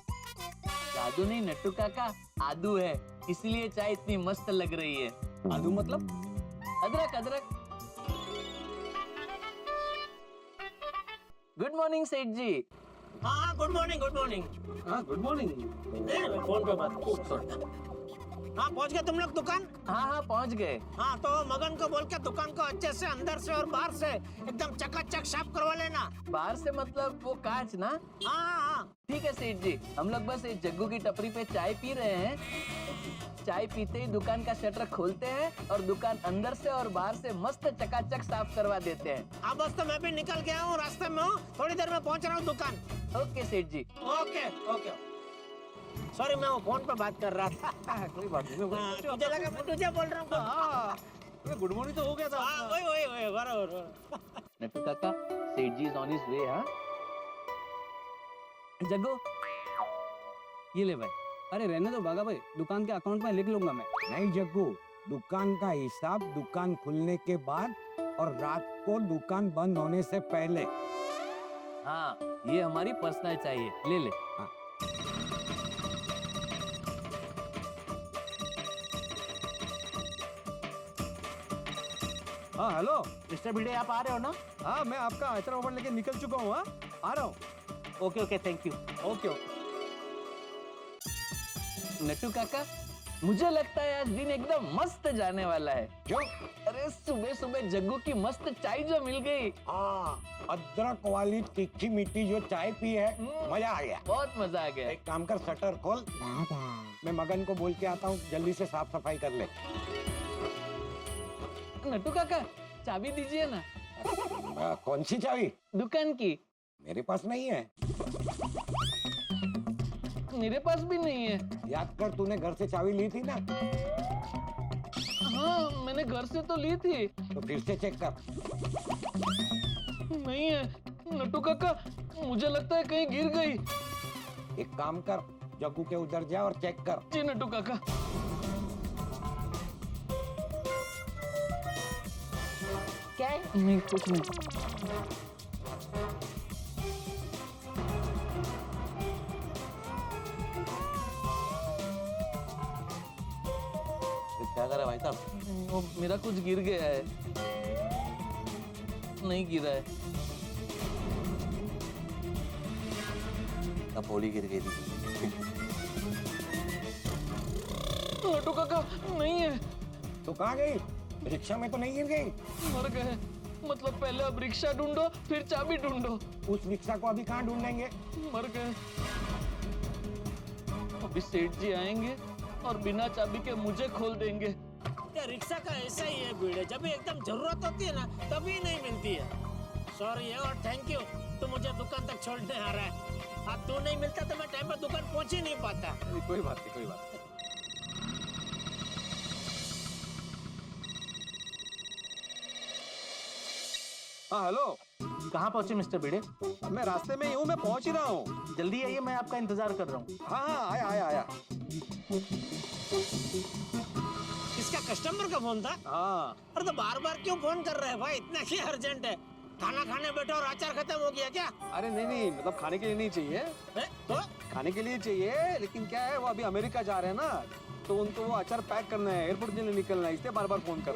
जादू नहीं नट्टू काका, आदू है, इसलिए चाय इतनी मस्त लग रही है। आदू मतलब? अदरक। गुड मॉर्निंग सेठ जी। हाँ, गुड मॉर्निंग। हाँ, गुड मॉर्निंग। फोन पे बात। हाँ, पहुँच गए तुम लोग दुकान? हाँ, पहुँच गए। हाँ, तो मगन को बोल के दुकान को अच्छे से अंदर से और बाहर से एकदम चकाचक साफ करवा लेना। बाहर से मतलब वो कांच ना? हाँ। ठीक है सेठ जी, हम लोग बस इस जग्गू की टपरी पे चाय पी रहे हैं। चाय पीते ही दुकान का शटर खोलते हैं और दुकान अंदर से और बाहर से मस्त चकाचक साफ करवा देते हैं। हाँ, बस तो मैं भी निकल गया हूँ, रास्ते में हूँ, थोड़ी देर में पहुँच रहा हूँ दुकान। ओके सेठ जी। ओके। सॉरी, मैं वो फोन पे बात कर रहा था। कोई बात नहीं। तुझे लगा मैं तुझे बोल रहा हूँ। गुड मॉर्निंग तो हो गया था। हाँ, वही बराबर। नट्टू काका, सेठ जी इज ऑन हिज वे। हाँ जग्गू, ये ले भाई। अरे रहने दो बागा भाई, दुकान के अकाउंट में लिख लूंगा मैं। नहीं जग्गू, दुकान का हिसाब दुकान खुलने के बाद और रात को दुकान बंद होने से पहले। हाँ, ये हमारी पर्सनल चाहिए, ले। हाँ। हाँ, हेलो मिस्टर भिड़े, आप आ रहे हो ना? हाँ, मैं आपका आचरण ओवर लेके निकल चुका हूँ। हाँ, आ रहा हूँ। Okay, thank you. Okay. Nattu काका, मुझे लगता है आज दिन एकदम मस्त जाने वाला है। क्यों? अरे सुबह जग्गू की मस्त चाय जो मिल गई। हाँ, अदरक वाली तीखी मीठी जो चाय पी है, मजा आ गया। बहुत मजा आ गया। एक काम कर, शटर खोल, मैं मगन को बोल के आता हूँ, जल्दी से साफ सफाई कर ले। नट्टू काका, चाबी दीजिए ना। कौन सी चाबी? दुकान की। मेरे पास नहीं है। मेरे पास भी नहीं है। याद कर, तूने घर से चाबी ली थी ना? हाँ, मैंने घर से तो ली थी। तो फिर से चेक कर। नहीं है नट्टू काका, मुझे लगता है कहीं गिर गई। एक काम कर, जग्गू के उधर जा और चेक कर। जी नट्टू काका। नहीं कुछ नहीं। क्या कर रहे भाई साहब? वो मेरा कुछ गिर गया है। नहीं गिरा है। अब होली गिर गई थी। लड्डू काका नहीं है। तो कहाँ गई? रिक्शा में तो नहीं गिर गई? मर गए। मतलब पहले अब रिक्शा ढूंढो फिर चाबी ढूंढो। उस रिक्शा को अभी कहाँ ढूंढेंगे? मर गए। अभी सेठ जी आएंगे और बिना चाबी के मुझे खोल देंगे। ये रिक्शा का ऐसा ही है भिड़े, जब एकदम जरूरत होती है ना तभी नहीं मिलती है। सॉरी है और थैंक यू, तू मुझे दुकान तक छोड़ने आ रहा है। अब तू नहीं मिलता तो मैं टाइम पर दुकान पहुंच ही नहीं पाता। कोई बात नहीं, कोई बात नहीं। हाँ हेलो, कहाँ पहुंचे मिस्टर भिड़े? मैं रास्ते में ही हूँ, मैं पहुंच ही रहा हूँ। जल्दी आइए, मैं आपका इंतजार कर रहा हूँ। हाँ हाँ, आया आया आया। इसका कस्टमर का फोन था? हाँ। अरे तो बार बार क्यों फोन कर रहे हैं भाई, इतना क्या अर्जेंट है? खाना खाने बैठो और अचार खत्म हो गया क्या? अरे नहीं नहीं, मतलब खाने के लिए नहीं चाहिए। तो खाने के लिए चाहिए, लेकिन क्या है वो अभी अमेरिका जा रहे हैं ना, तो उनको वो अचार पैक करना है, एयरपोर्ट के लिए निकलना है, इसलिए बार बार फोन कर।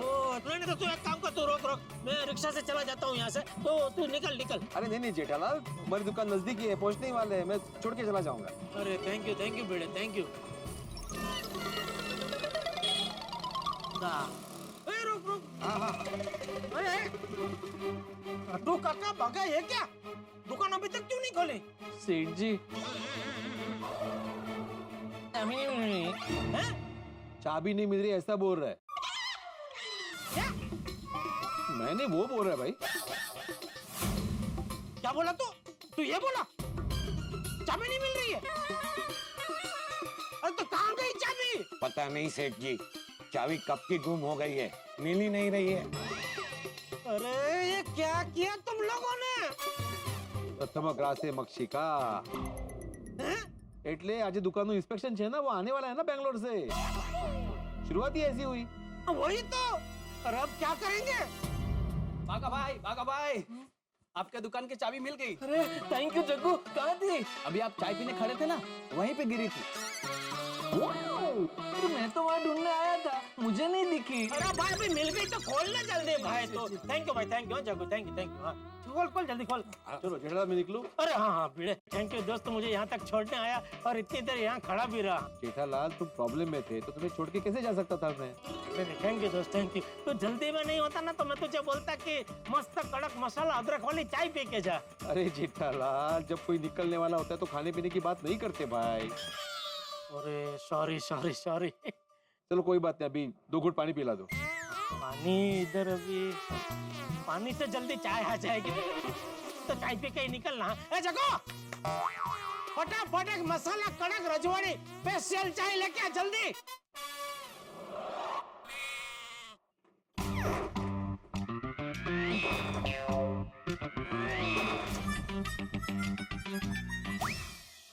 नहीं तो तू एक काम कर, तू रोक, मैं रिक्शा से चला जाता हूँ यहाँ से, तो तू निकल। अरे नहीं नहीं जेठालाल, हमारी दुकान नजदीक ही है, पहुँचने ही वाले हैं, मैं छोड़ के चला जाऊंगा। अरे thank you Bhide, thank you. रुक। लड्डू काका भगा है क्या? दुकान अभी तक क्यों नहीं खोली? सेठ जी चाबी नहीं मिल रही ऐसा बोल रहा है। क्या? मैंने वो बोल रहा है भाई। क्या बोला तू ये बोला? चाबी नहीं मिल रही है? अरे तो कहाँ गई चाबी? पता नहीं सेठ जी, चाबी कब की गुम हो गई है, मिल ही नहीं रही है। अरे ये क्या किया तुम लोगों ने? प्रथम ग्रासे मक्षिका। એટલે આજે દુકાનનું ઇન્સ્પેક્શન છે ને, वो आने वाला है ना बेंगलोर से। शुरुआत ही ऐसी हुई। वही तो। और अब क्या करेंगे? बागा भाई, आपके दुकान की चाबी मिल गई। अरे थैंक यू जग्गू, कहाँ थी? अभी आप चाय पीने खड़े थे ना, वहीं पे गिरी थी। अरे मैं तो वहाँ ढूंढने आया था, मुझे नहीं दिखी। अरे भाई अभी मिल गई तो खोल ना जल्दी भाई। तो थैंक यू भाई, thank you Jaggu, thank you. हाँ खोल जल्दी खोल। चलो जेठालाल मैं निकलूं। अरे हाँ भिड़े, थैंक यू दोस्त, मुझे यहाँ तक छोड़ने आया और इतनी देर यहाँ खड़ा भी रहा। जेठालाल तुम प्रॉब्लम में थे तो तुम्हें छोड़ के कैसे जा सकता था मैं? थैंक यू दोस्त, थैंक यू। तो जल्दी में नहीं होता ना तो मैं तुझे बोलता कि मस्त कड़क मसाला अदरक वाली चाय पी के जा। अरे जेठालाल, जब कोई निकलने वाला होता है तो खाने पीने की बात नहीं करते भाई। अरे सॉरी। चलो कोई बात नहीं, अभी 2 घूंट पानी पिला दो। पानी इधर, अभी पानी से जल्दी चाय आ जाएगी तो चाय पी के ही निकलना। ए जगो, फटाफट एक मसाला कड़क रजवाड़ी स्पेशल चाय लेके आ जल्दी।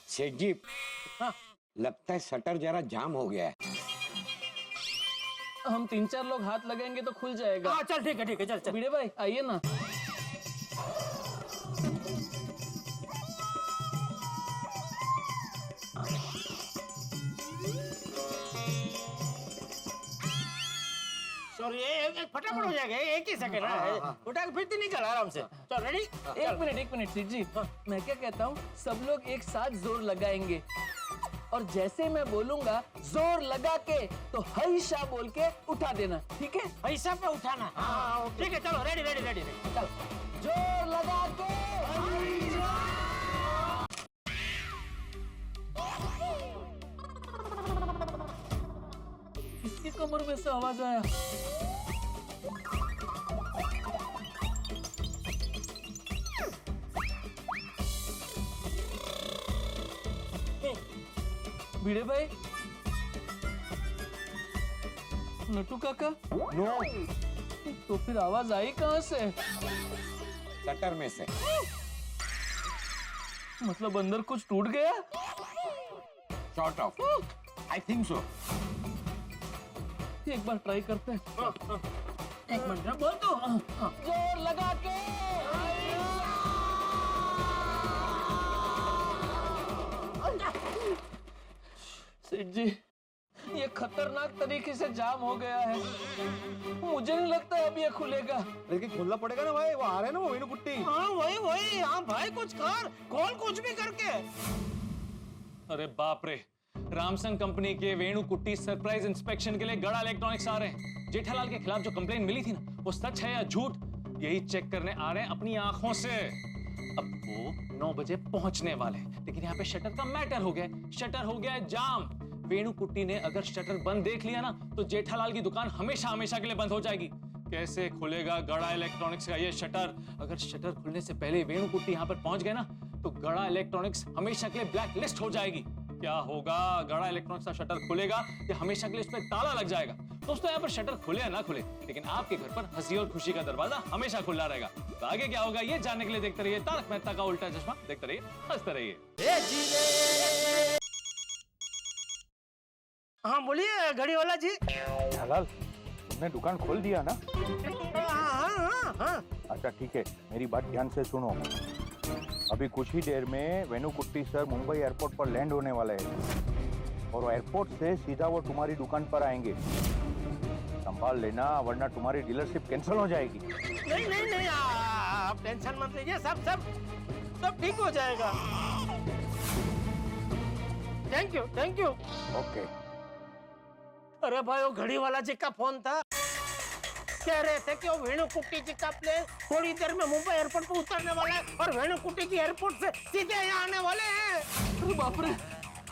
सेठ जी, लगता है शटर जरा जाम हो गया है। हम 3-4 लोग हाथ लगाएंगे तो खुल जाएगा। हाँ चल ठीक है, चल। भिड़े भाई आइए ना। सॉरी, एक फटाफट हो जाएगा, एक ही सेकंड है। उठा के फिर तो निकल आराम से। चल रेडी? एक मिनट सेठ जी, मैं क्या कहता हूँ, सब लोग एक साथ जोर लगाएंगे और जैसे मैं बोलूंगा जोर लगा के तो हैशा बोल के उठा देना, ठीक है? हैशा पे उठाना। हाँ ठीक है, चलो रेडी। चलो जोर लगा के। किसकी कमर में से आवाज आया? भिड़े भाई, नटू काका? नो, तो फिर आवाज आई कहाँ से? शटर में से। मतलब अंदर कुछ टूट गया? Short of, I think so. एक बार ट्राई करते हैं। एक मिनट बोल तो जोर लगा के सेठ जी, ये खतरनाक तरीके से जाम हो गया है। मुझे नहीं लगता अब ये खुलेगा। लेकिन खोलना पड़ेगा ना भाई, वो आ रहे हैं ना वो वेणु कुट्टी। हाँ वही हाँ भाई कुछ कर खोल कुछ भी करके। अरे बाप रे, रामसंग कंपनी के वेणु कुट्टी सरप्राइज इंस्पेक्शन के लिए गड़ा इलेक्ट्रॉनिक्स आ रहे हैं। जेठालाल के खिलाफ जो कंप्लेन मिली थी ना, वो सच है या झूठ, यही चेक करने आ रहे हैं अपनी आंखों से। अब वो 9 बजे पहुंचने वाले हैं, लेकिन यहाँ पे शटर का मैटर हो गया, शटर हो गया है जाम। वेणु कुट्टी ने अगर शटर बंद देख लिया ना, तो जेठालाल की दुकान हमेशा हमेशा के लिए बंद हो जाएगी। कैसे खुलेगा गड़ा इलेक्ट्रॉनिक्स का ये शटर? अगर शटर खुलने से पहले वेणु कुट्टी यहाँ पर पहुंच गए ना, तो गड़ा इलेक्ट्रॉनिक्स हमेशा के लिए ब्लैक लिस्ट हो जाएगी। क्या होगा? गड़ा इलेक्ट्रॉनिक्स का शटर खुलेगा या हमेशा के लिए इस पर ताला लग जाएगा? दोस्तों, यहाँ पर शटर खुले या ना खुले, लेकिन आपके घर पर हंसी और खुशी का दरवाजा हमेशा खुला रहेगा। तो आगे क्या होगा ये जानने के लिए देखते रहिए तारक मेहता का उल्टा चश्मा। देखते रहिए, हंसते रहिए। हाँ बोलिए घड़ी वाला जी। जेठालाल, तुमने दुकान खोल दिया ना? हाँ। अच्छा ठीक है, मेरी बात ध्यान से सुनो। अभी कुछ ही देर में वेणु कुट्टी सर मुंबई एयरपोर्ट पर लैंड होने वाले हैं और एयरपोर्ट से सीधा वो तुम्हारी दुकान पर आएंगे। संभाल लेना, वरना तुम्हारी डीलरशिप कैंसिल हो जाएगी। नहीं आप टेंशन मत लीजिए, सब ठीक हो जाएगा। Thank you. ओके। अरे भाई वो घड़ी वाला जी का फोन था, कह रहे थे कि वो वेणु कुट्टी जी का प्लेन थोड़ी देर में मुंबई एयरपोर्ट पर उतरने वाला है और वेणु कुट्टी जी एयरपोर्ट से सीधे यहाँ आने वाले हैं। अरे बाप रे,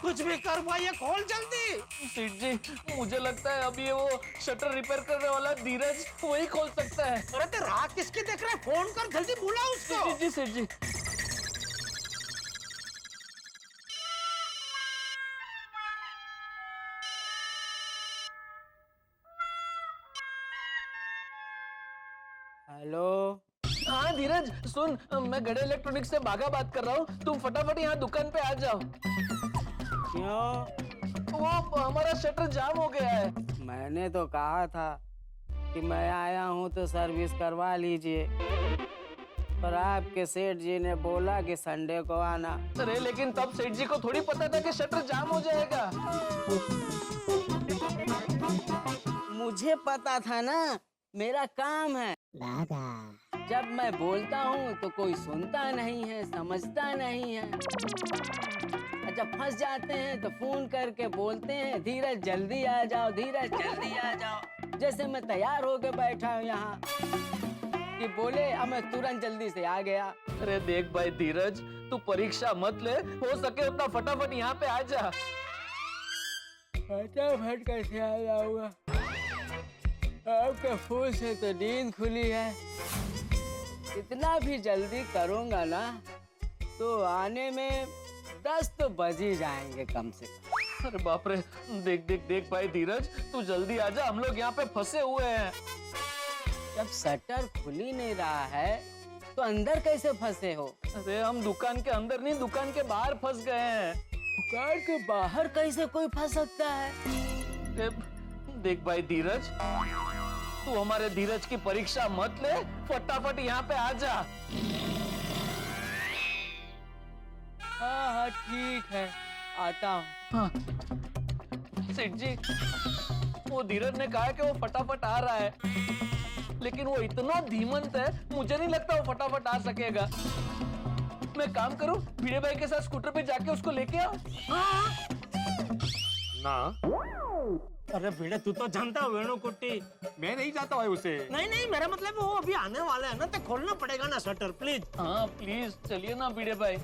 कुछ भी कर भाई, ये खोल जल्दी। सेठ जी, मुझे लगता है अभी वो शटर रिपेयर करने वाला धीरज वही खोल सकता है। अरे तो राह किसकी देख रहा है? फोन कर जल्दी, बुला उसको। जी सेठ जी। हेलो। हाँ धीरज सुन, मैं गड़े इलेक्ट्रॉनिक्स से भागा बात कर रहा हूँ। तुम फटाफट यहाँ दुकान पे आ जाओ। क्यों? वो हमारा शटर जाम हो गया है। मैंने तो कहा था कि मैं आया हूँ तो सर्विस करवा लीजिए, पर आपके सेठ जी ने बोला कि संडे को आना। अरे लेकिन तब सेठ जी को थोड़ी पता था कि शटर जाम हो जाएगा। मुझे पता था ना, मेरा काम है। जब मैं बोलता हूँ तो कोई सुनता नहीं है, समझता नहीं है। जब फंस जाते हैं तो फोन करके बोलते हैं धीरज जल्दी आ जाओ, धीरज जल्दी आ जाओ। जैसे मैं तैयार होके बैठा हूँ यहाँ कि बोले, अब मैं तुरंत जल्दी से आ गया। अरे देख भाई धीरज, तू परीक्षा मत ले, हो सके उतना फटाफट यहाँ पे आ जा। फटाफट कैसे आ जाऊंगा? आपके फोन से तो नींद खुली है। इतना भी जल्दी करूंगा ना तो आने में 10 तो बज ही जाएंगे कम से कम। अरे बाप रे, देख भाई धीरज, तू जल्दी आ जा, हम लोग यहाँ पे फंसे हुए हैं। जब शटर खुल ही नहीं रहा है तो अंदर कैसे फंसे हो? अरे हम दुकान के अंदर नहीं, दुकान के बाहर फंस गए हैं। दुकान के बाहर कैसे कोई फंस सकता है? देख भाई धीरज, तू हमारे धीरज की परीक्षा मत ले, फटाफट यहाँ पे आ जा। हाँ ठीक है, आता हूँ। हाँ। सेठ जी, वो धीरज ने कहा कि वो फटाफट आ रहा है, लेकिन वो इतना धीमंत है, मुझे नहीं लगता वो फटाफट आ सकेगा। मैं काम करूं, भिड़े भाई के साथ स्कूटर पे जाके उसको लेके आओ। ना अरे भिड़े, तू तो जानता है वेणु कुट्टी। मैं नहीं जाता भाई उसे। नहीं मेरा मतलब वो अभी आने वाला है ना, तो खोलना पड़ेगा ना शटर, प्लीज। हाँ प्लीज चलिए ना भिड़े भाई।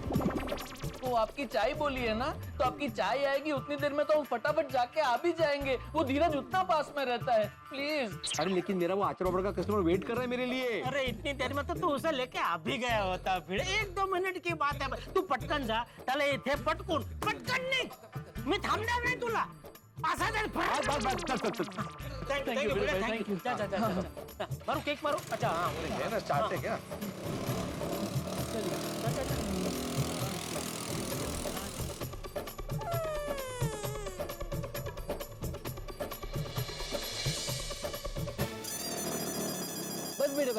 वो आपकी चाय बोली है ना, तो आपकी चाय आएगी उतनी देर में तो हम फटाफट जाके आ भी जाएंगे। वो धीरज उतना पास में रहता है, प्लीज। अरे लेकिन मेरा वो आचार का कस्टमर वेट कर रहा है मेरे लिए। अरे इतनी देर में तो तू उसे लेके आ भी गया होता। भिड़े 1-2 मिनिट की बात है, तू पटकन जा, चले इथे पटकन नहीं, मी थांबणार नाही तुला। असा चल, थैंक यू। जा मारो केक मारो। अच्छा हाँ है ना, चाहते क्या?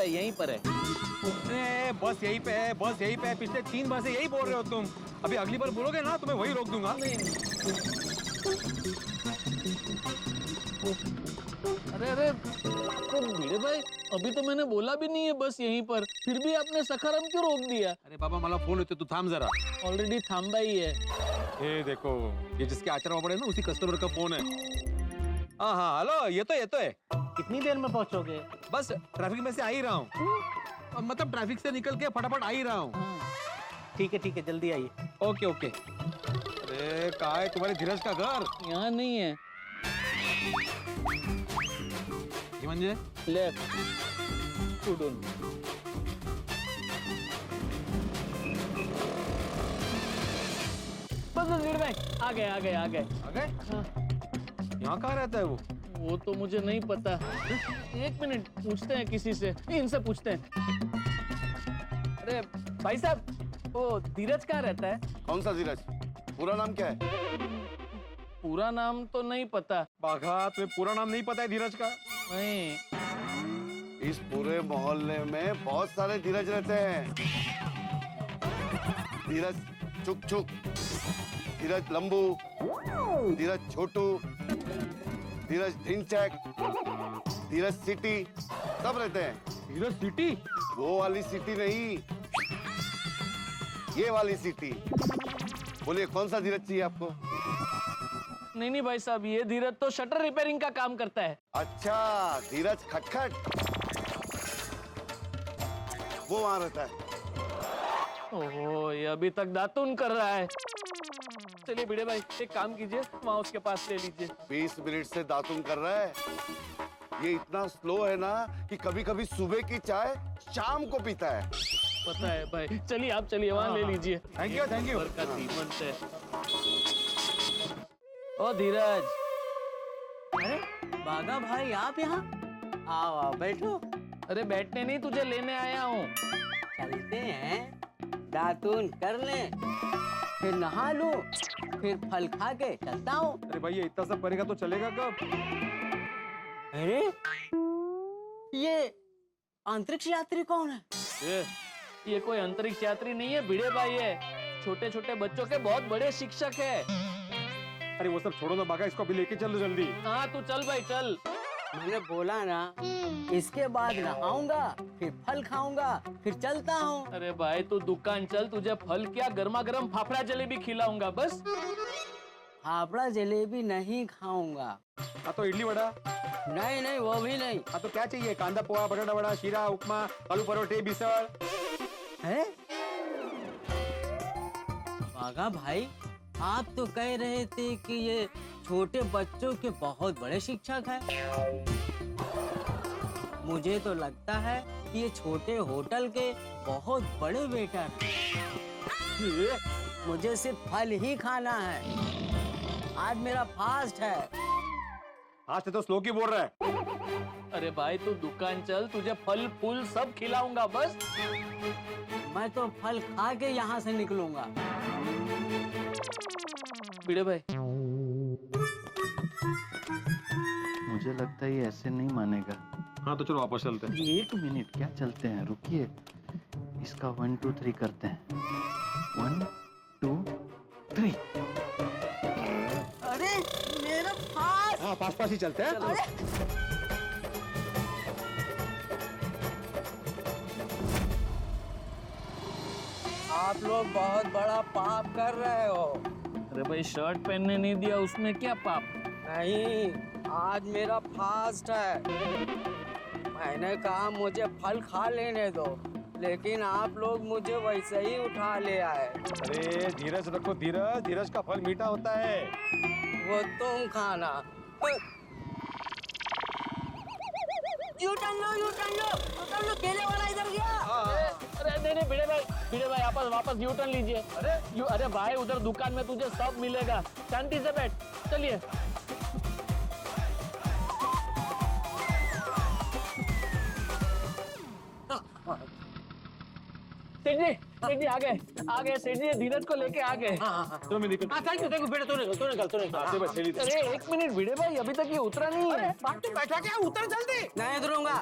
भाई यहीं पर है। अरे बस यहीं पे है, बस यहीं पे है। पिछले 3 बार से यही बोल रहे हो तुम। अभी अगली बार बोलोगे ना तुम्हें वही रोक दूंगा। अरे तो भिड़े भाई अभी तो मैंने बोला भी नहीं है बस यहीं पर, फिर भी आपने सखाराम क्यों रोक दिया? अरे बाबा मला फोन होते, तू थांब जरा। ऑलरेडी थांबा ही है। ये देखो, ये जिसके आचार में पड़े ना उसी कस्टमर का फोन है। हाँ हाँ हेलो, ये तो है। कितनी देर में पहुंचोगे? बस ट्रैफिक में से आ ही रहा हूँ। मतलब ट्रैफिक से निकल के फटाफट आ ही रहा हूँ। ठीक है जल्दी आइए। Okay okay. अरे कहाँ है तुम्हारे धीरज का घर? यहाँ नहीं है। ये म्हणजे लेफ्ट उडून। बस लीड भाई आ गए। आ गए? यहाँ कहाँ रहता है वो तो मुझे नहीं पता। 1 मिनट पूछते हैं किसी से, इनसे पूछते हैं। अरे भाई साहब वो धीरज कहाँ रहता है? कौन सा धीरज? पूरा नाम क्या है? पूरा नाम तो नहीं पता। बाघा तुम्हें पूरा नाम नहीं पता है धीरज का? नहीं। इस पूरे मोहल्ले में बहुत सारे धीरज रहते हैं। धीरज चुक चुक, धीरज लंबू, धीरज छोटू, धीरज ढिंचैक, धीरज सिटी, सब रहते हैं। धीरज सिटी? वो वाली सिटी नहीं, ये वाली सिटी। बोलिए कौन सा धीरज चाहिए आपको? नहीं भाई साहब, ये धीरज तो शटर रिपेयरिंग का काम करता है। अच्छा, धीरज खटखट, वो वहां रहता है। ओहो, ये अभी तक दातुन कर रहा है। चलिए भिड़े भाई एक काम कीजिए, वहाँ उसके पास ले लीजिए। 20 मिनट से दातुन कर रहा है। ये इतना स्लो है ना कि कभी कभी सुबह की चाय शाम को पीता है। पता है भाई, चलिए आप चलिए वहाँ ले लीजिए। Thank you thank you. ओ धीरज। अरे बागा भाई आप यहाँ? आओ आओ बैठो। अरे बैठने नहीं, तुझे लेने आया हूँ। चलते हैं, दातुन कर ले, फिर नहा लूं, फिर फल खा के चलता हूँ। अरे भाई ये इतना सब करेगा तो चलेगा कब? अरे ये अंतरिक्ष यात्री कौन है? ये कोई अंतरिक्ष यात्री नहीं है, भिड़े भाई है। छोटे छोटे बच्चों के बहुत बड़े शिक्षक है। अरे वो सब छोड़ो ना बागा, इसको अभी लेके चलो जल्दी। हाँ तू चल भाई चल। मैंने बोला ना, इसके बाद नहाऊंगा, फिर फल खाऊंगा, फिर चलता हूँ। अरे भाई तू दुकान चल, तुझे फल क्या गर्मा गर्म फाफड़ा जलेबी खिलाऊंगा बस। फाफड़ा जलेबी नहीं खाऊंगा। हाँ तो इडली वड़ा? नहीं नहीं वो भी नहीं। हाँ तो क्या चाहिए? कांदा पोहा, बटाटा वड़ा, शीरा, उपमा, आलू परोठे, बिस्तर? है बागा भाई, आप तो कह रहे थे कि ये छोटे बच्चों के बहुत बड़े शिक्षक हैं। मुझे तो लगता है कि ये छोटे होटल के बहुत बड़े वेटर हैं। मुझे सिर्फ फल ही खाना है, आज मेरा फास्ट है। आज से तो स्लो की बोल रहा है। अरे भाई तू दुकान चल, तुझे फल फूल सब खिलाऊंगा बस। मैं तो फल खा के यहाँ से निकलूंगा। भिड़े भाई मुझे लगता है ये ऐसे नहीं मानेगा। हाँ तो चलो वापस चलते हैं। 1 मिनट क्या चलते हैं, रुकिए। इसका 1 2 3 करते हैं। 1 2 3। अरे मेरा फास्ट। हाँ पास पास ही चलते हैं। आप लोग बहुत बड़ा पाप कर रहे हो। अरे भाई शर्ट पहनने नहीं दिया, उसमें क्या पाप? नहीं, आज मेरा फास्ट है। मैंने कहा मुझे फल खा लेने दो, लेकिन आप लोग मुझे वैसे ही उठा ले आए। अरे धीरज रखो धीरज, धीरज का फल मीठा होता है। वो तुम खाना। यू टर्न लो, केले वाला इधर गया। अरे नहीं भिड़े भाई वापस यू टर्न लीजिए। अरे भाई उधर दुकान में तुझे सब मिलेगा, शांति से बैठ। चलिए सेठ जी सेठ जी आ गए सेठ जी, धीरज को लेके आ गए। चलो मैं निकल। थैंक यू बेटा, तू निकल। अरे एक मिनट भिड़े भाई, अभी तक ये उतरा नहीं है। तू बैठा क्या, उतर जल्दी। नहीं उतरूंगा।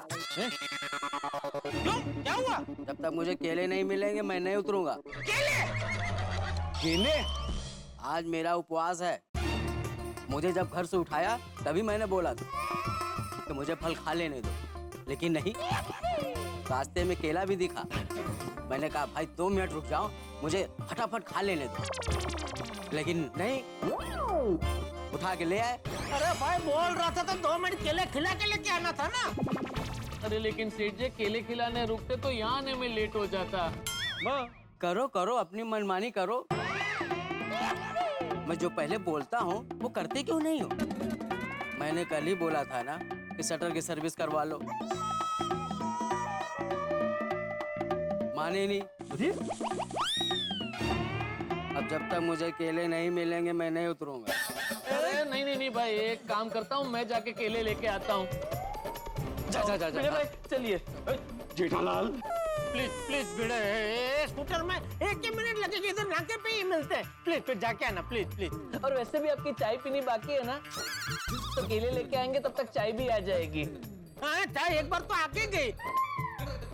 क्यों, क्या हुआ? जब तक मुझे केले नहीं मिलेंगे मैं नहीं उतरूंगा। केले? आज मेरा उपवास है। मुझे जब घर से उठाया तभी मैंने बोला था कि मुझे फल खा लेने दो, लेकिन नहीं। रास्ते में केला भी दिखा, मैंने कहा भाई 2 मिनट रुक जाओ, मुझे फटाफट खा लेने दो, लेकिन नहीं, उठा के ले आए। अरे भाई बोल रहा था तो 2 मिनट केले खिला के लेके आना था ना। अरे लेकिन सेठ जी केले खिलाने रुकते तो यहाँ आने में लेट हो जाता। करो अपनी मनमानी करो। मैं जो पहले बोलता हूँ वो करते क्यों नहीं हो? मैंने कल ही बोला था ना कि शटर की सर्विस करवा लो, माने नहीं। अब जब तक मुझे केले नहीं मिलेंगे मैं नहीं उतरूंगा। अरे नहीं भाई, एक काम करता हूँ, मैं जाके केले लेके आता हूँ। जा भाई चलिए। जेठालाल प्लीज भिड़े, स्कूटर में 1 ही मिनट लगेगी, इधर नाके पे ही मिलते हैं। प्लीज जाके आना, प्लीज। और वैसे भी आपकी चाय पीनी बाकी है ना, तो केले लेके आएंगे तब तक चाय भी आ जाएगी। हाँ, चाय एक बार तो आके गई,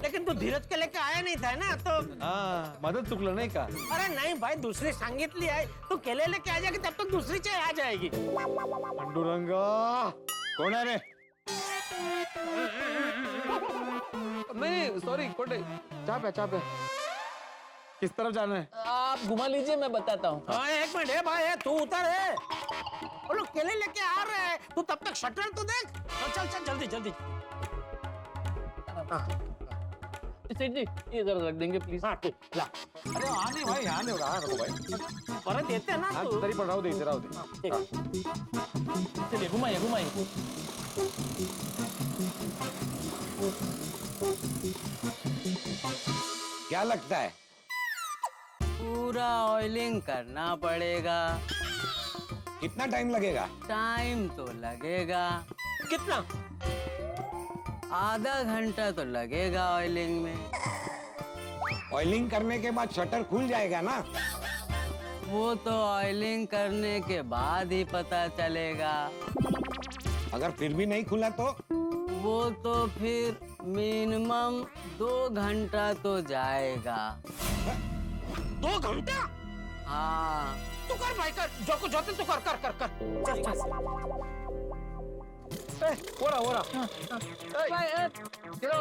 लेकिन तू धीरज के लेके आया नहीं था ना, तो मदत चुकलं नाही का? अरे नहीं भाई, दूसरी सांगितली आहे, तू केले लेके आ जाएगी तब तक दूसरी चाय आ जाएगी। पांडुरंगा कोण आहे रे? नहीं सॉरी कोटे, चाप है। किस तरफ जाना है? आप घुमा लीजिए, मैं बताता हूँ। हाँ 1 मिनट है भाई, तू उतर है। वो लोग केले लेके आ रहे हैं, तू तब तक शटर तो देख। चल जल्दी। सेठ जी ये इधर रख देंगे प्लीज। हाँ ठीक, ला। अरे आने भाई, आने हो रहा नको भाई। परत येते हैं ना हाँ तू। तरी पण राहू दे। चलिए घुमाइए। क्या लगता है? पूरा ऑयलिंग करना पड़ेगा। कितना टाइम लगेगा? टाइम तो लगेगा, कितना? आधा घंटा तो लगेगा ऑयलिंग में। ऑयलिंग करने के बाद शटर खुल जाएगा ना? वो तो ऑयलिंग करने के बाद ही पता चलेगा। अगर फिर भी नहीं खुला तो? वो तो फिर मिनिमम 2 घंटा तो जाएगा। 2 घंटा? हाँ। तू कर भाई, कर जो कुछ होते तू कर। चल। ओरा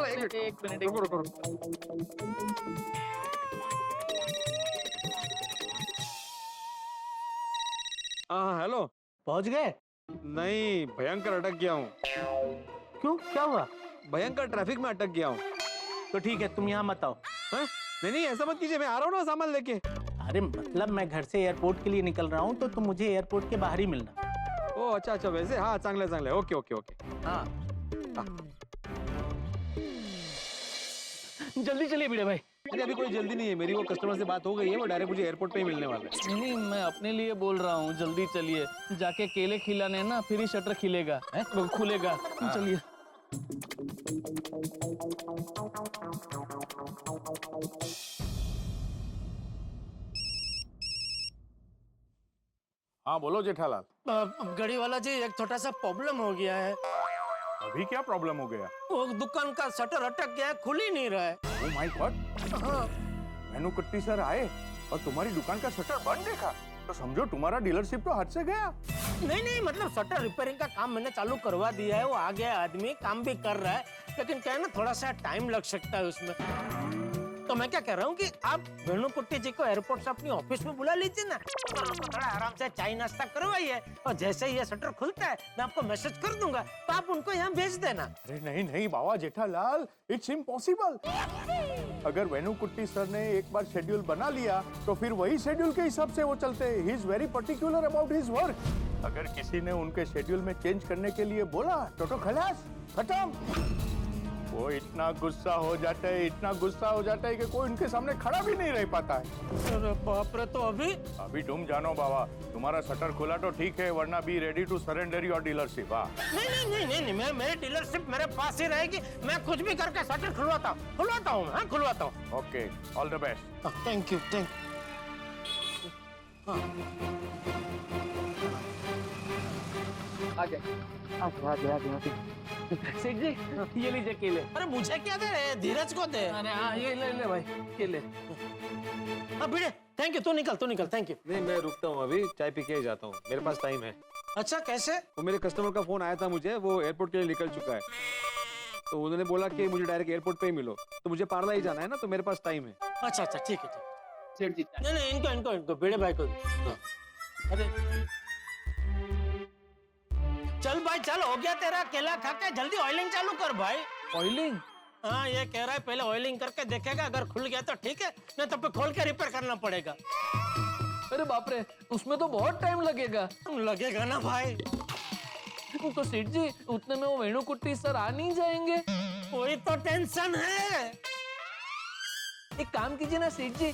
एक मिनट। रुको। हाँ हेलो, पहुंच गए? नहीं भयंकर अटक गया हूँ। क्यों, क्या हुआ? भयंकर ट्रैफिक में अटक गया हूँ। तो ठीक है, तुम यहाँ मत आओ। नहीं ऐसा मत कीजिए, मैं आ रहा हूँ ना सामान लेके। अरे मतलब मैं घर से एयरपोर्ट के लिए निकल रहा हूँ, तो तुम मुझे एयरपोर्ट के बाहर ही मिलना। ओ अच्छा वैसे, हाँ चांगले ओके। हाँ जल्दी चलिए भिड़े भाई। अभी कोई जल्दी नहीं है, मेरी वो कस्टमर से बात हो गई है, वो डायरेक्ट मुझे एयरपोर्ट पे ही मिलने वाला है। नहीं मैं अपने लिए बोल रहा हूँ, जल्दी चलिए, जाके केले खिलाने ना, फिर ही शटर खिलेगा, खुलेगा। चलिए। हाँ बोलो जेठालाल। गाड़ी वाला जी, एक छोटा सा प्रॉब्लम हो गया है। अभी क्या प्रॉब्लम हो गया? वो दुकान का शटर अटक गया है, खुल ही नहीं रहा है। Oh my God. हाँ। वेनुकुट्टी सर आए और तुम्हारी दुकान का शटर बंद देखा तो समझो तुम्हारा डीलरशिप तो हाथ से गया। नहीं मतलब शटर रिपेयरिंग का काम मैंने चालू करवा दिया है, वो आ गया आदमी, काम भी कर रहा है, लेकिन क्या है ना, थोड़ा सा टाइम लग सकता है उसमें। तो मैं क्या कह रहा हूँ कि आप वेणुकुट्टी जी को एयरपोर्ट से अपनी ऑफिस में बुला लीजिए ना, थोड़ा आराम से चाय नाश्ता करवाइए, और जैसे ही ये शटर खुलता है मैं आपको मैसेज कर दूंगा, तो आप उनको यहाँ भेज देना। अरे नहीं बाबा जेठालाल, इट्स इम्पॉसिबल। अगर वेणुकुट्टी सर ने एक बार शेड्यूल बना लिया तो फिर वही शेड्यूल के हिसाब से वो चलते हैं। He is very particular about his work. अगर किसी ने उनके शेड्यूल में चेंज करने के लिए बोला तो खलास, खत्म। वो इतना गुस्सा हो जाता है, इतना गुस्सा हो जाता है कि कोई उनके सामने खड़ा भी नहीं रह पाता है। अरे बाप रे, तो अभी तुम जानो बाबा, तुम्हारा शटर खुला तो ठीक है, वरना be ready to surrender your dealership. हाँ नहीं, मैं मेरी डीलरशिप मेरे पास ही रहेगी। मैं कुछ भी करके शटर खुलवाता हूँ मैं, खुलवाता हूँ। Okay, all the best. Thank you. सेठ जी, ये लीजिए केले। अरे मुझे क्या दे रहे, धीरज को दे। अरे हाँ, ये ले भाई केले। भिड़े, थैंक यू। तू निकल, थैंक यू। नहीं, मैं रुकता हूँ, अभी चाय पी के ही जाता हूँ, मेरे पास टाइम है। अच्छा, कैसे? वो मेरे कस्टमर का फोन आया था मुझे, वो एयरपोर्ट के लिए निकल चुका है, तो उन्होंने बोला कि मुझे डायरेक्ट एयरपोर्ट पे ही मिलो, तो मुझे पार्ला ही जाना है ना, तो मेरे पास टाइम है। अच्छा, ठीक है। सेठ जी, नहीं, इनको भिड़े भाई को। अरे चल भाई, चल, हो गया तेरा केला खा के, जल्दी ऑयलिंग चालू कर भाई। ऑयलिंग? हाँ, ये कह रहा है पहले ऑयलिंग करके देखेगा, अगर खुल गया तो ठीक है, नहीं तो फिर खोल के रिपेयर करना पड़ेगा। अरे बाप रे, उसमें तो बहुत टाइम लगेगा। लगेगा ना भाई। तो सेठ जी, उतने में वो वेणुकुट्टी सर आ नहीं जाएंगे? कोई तो टेंशन है। एक काम कीजिए ना सेठ जी,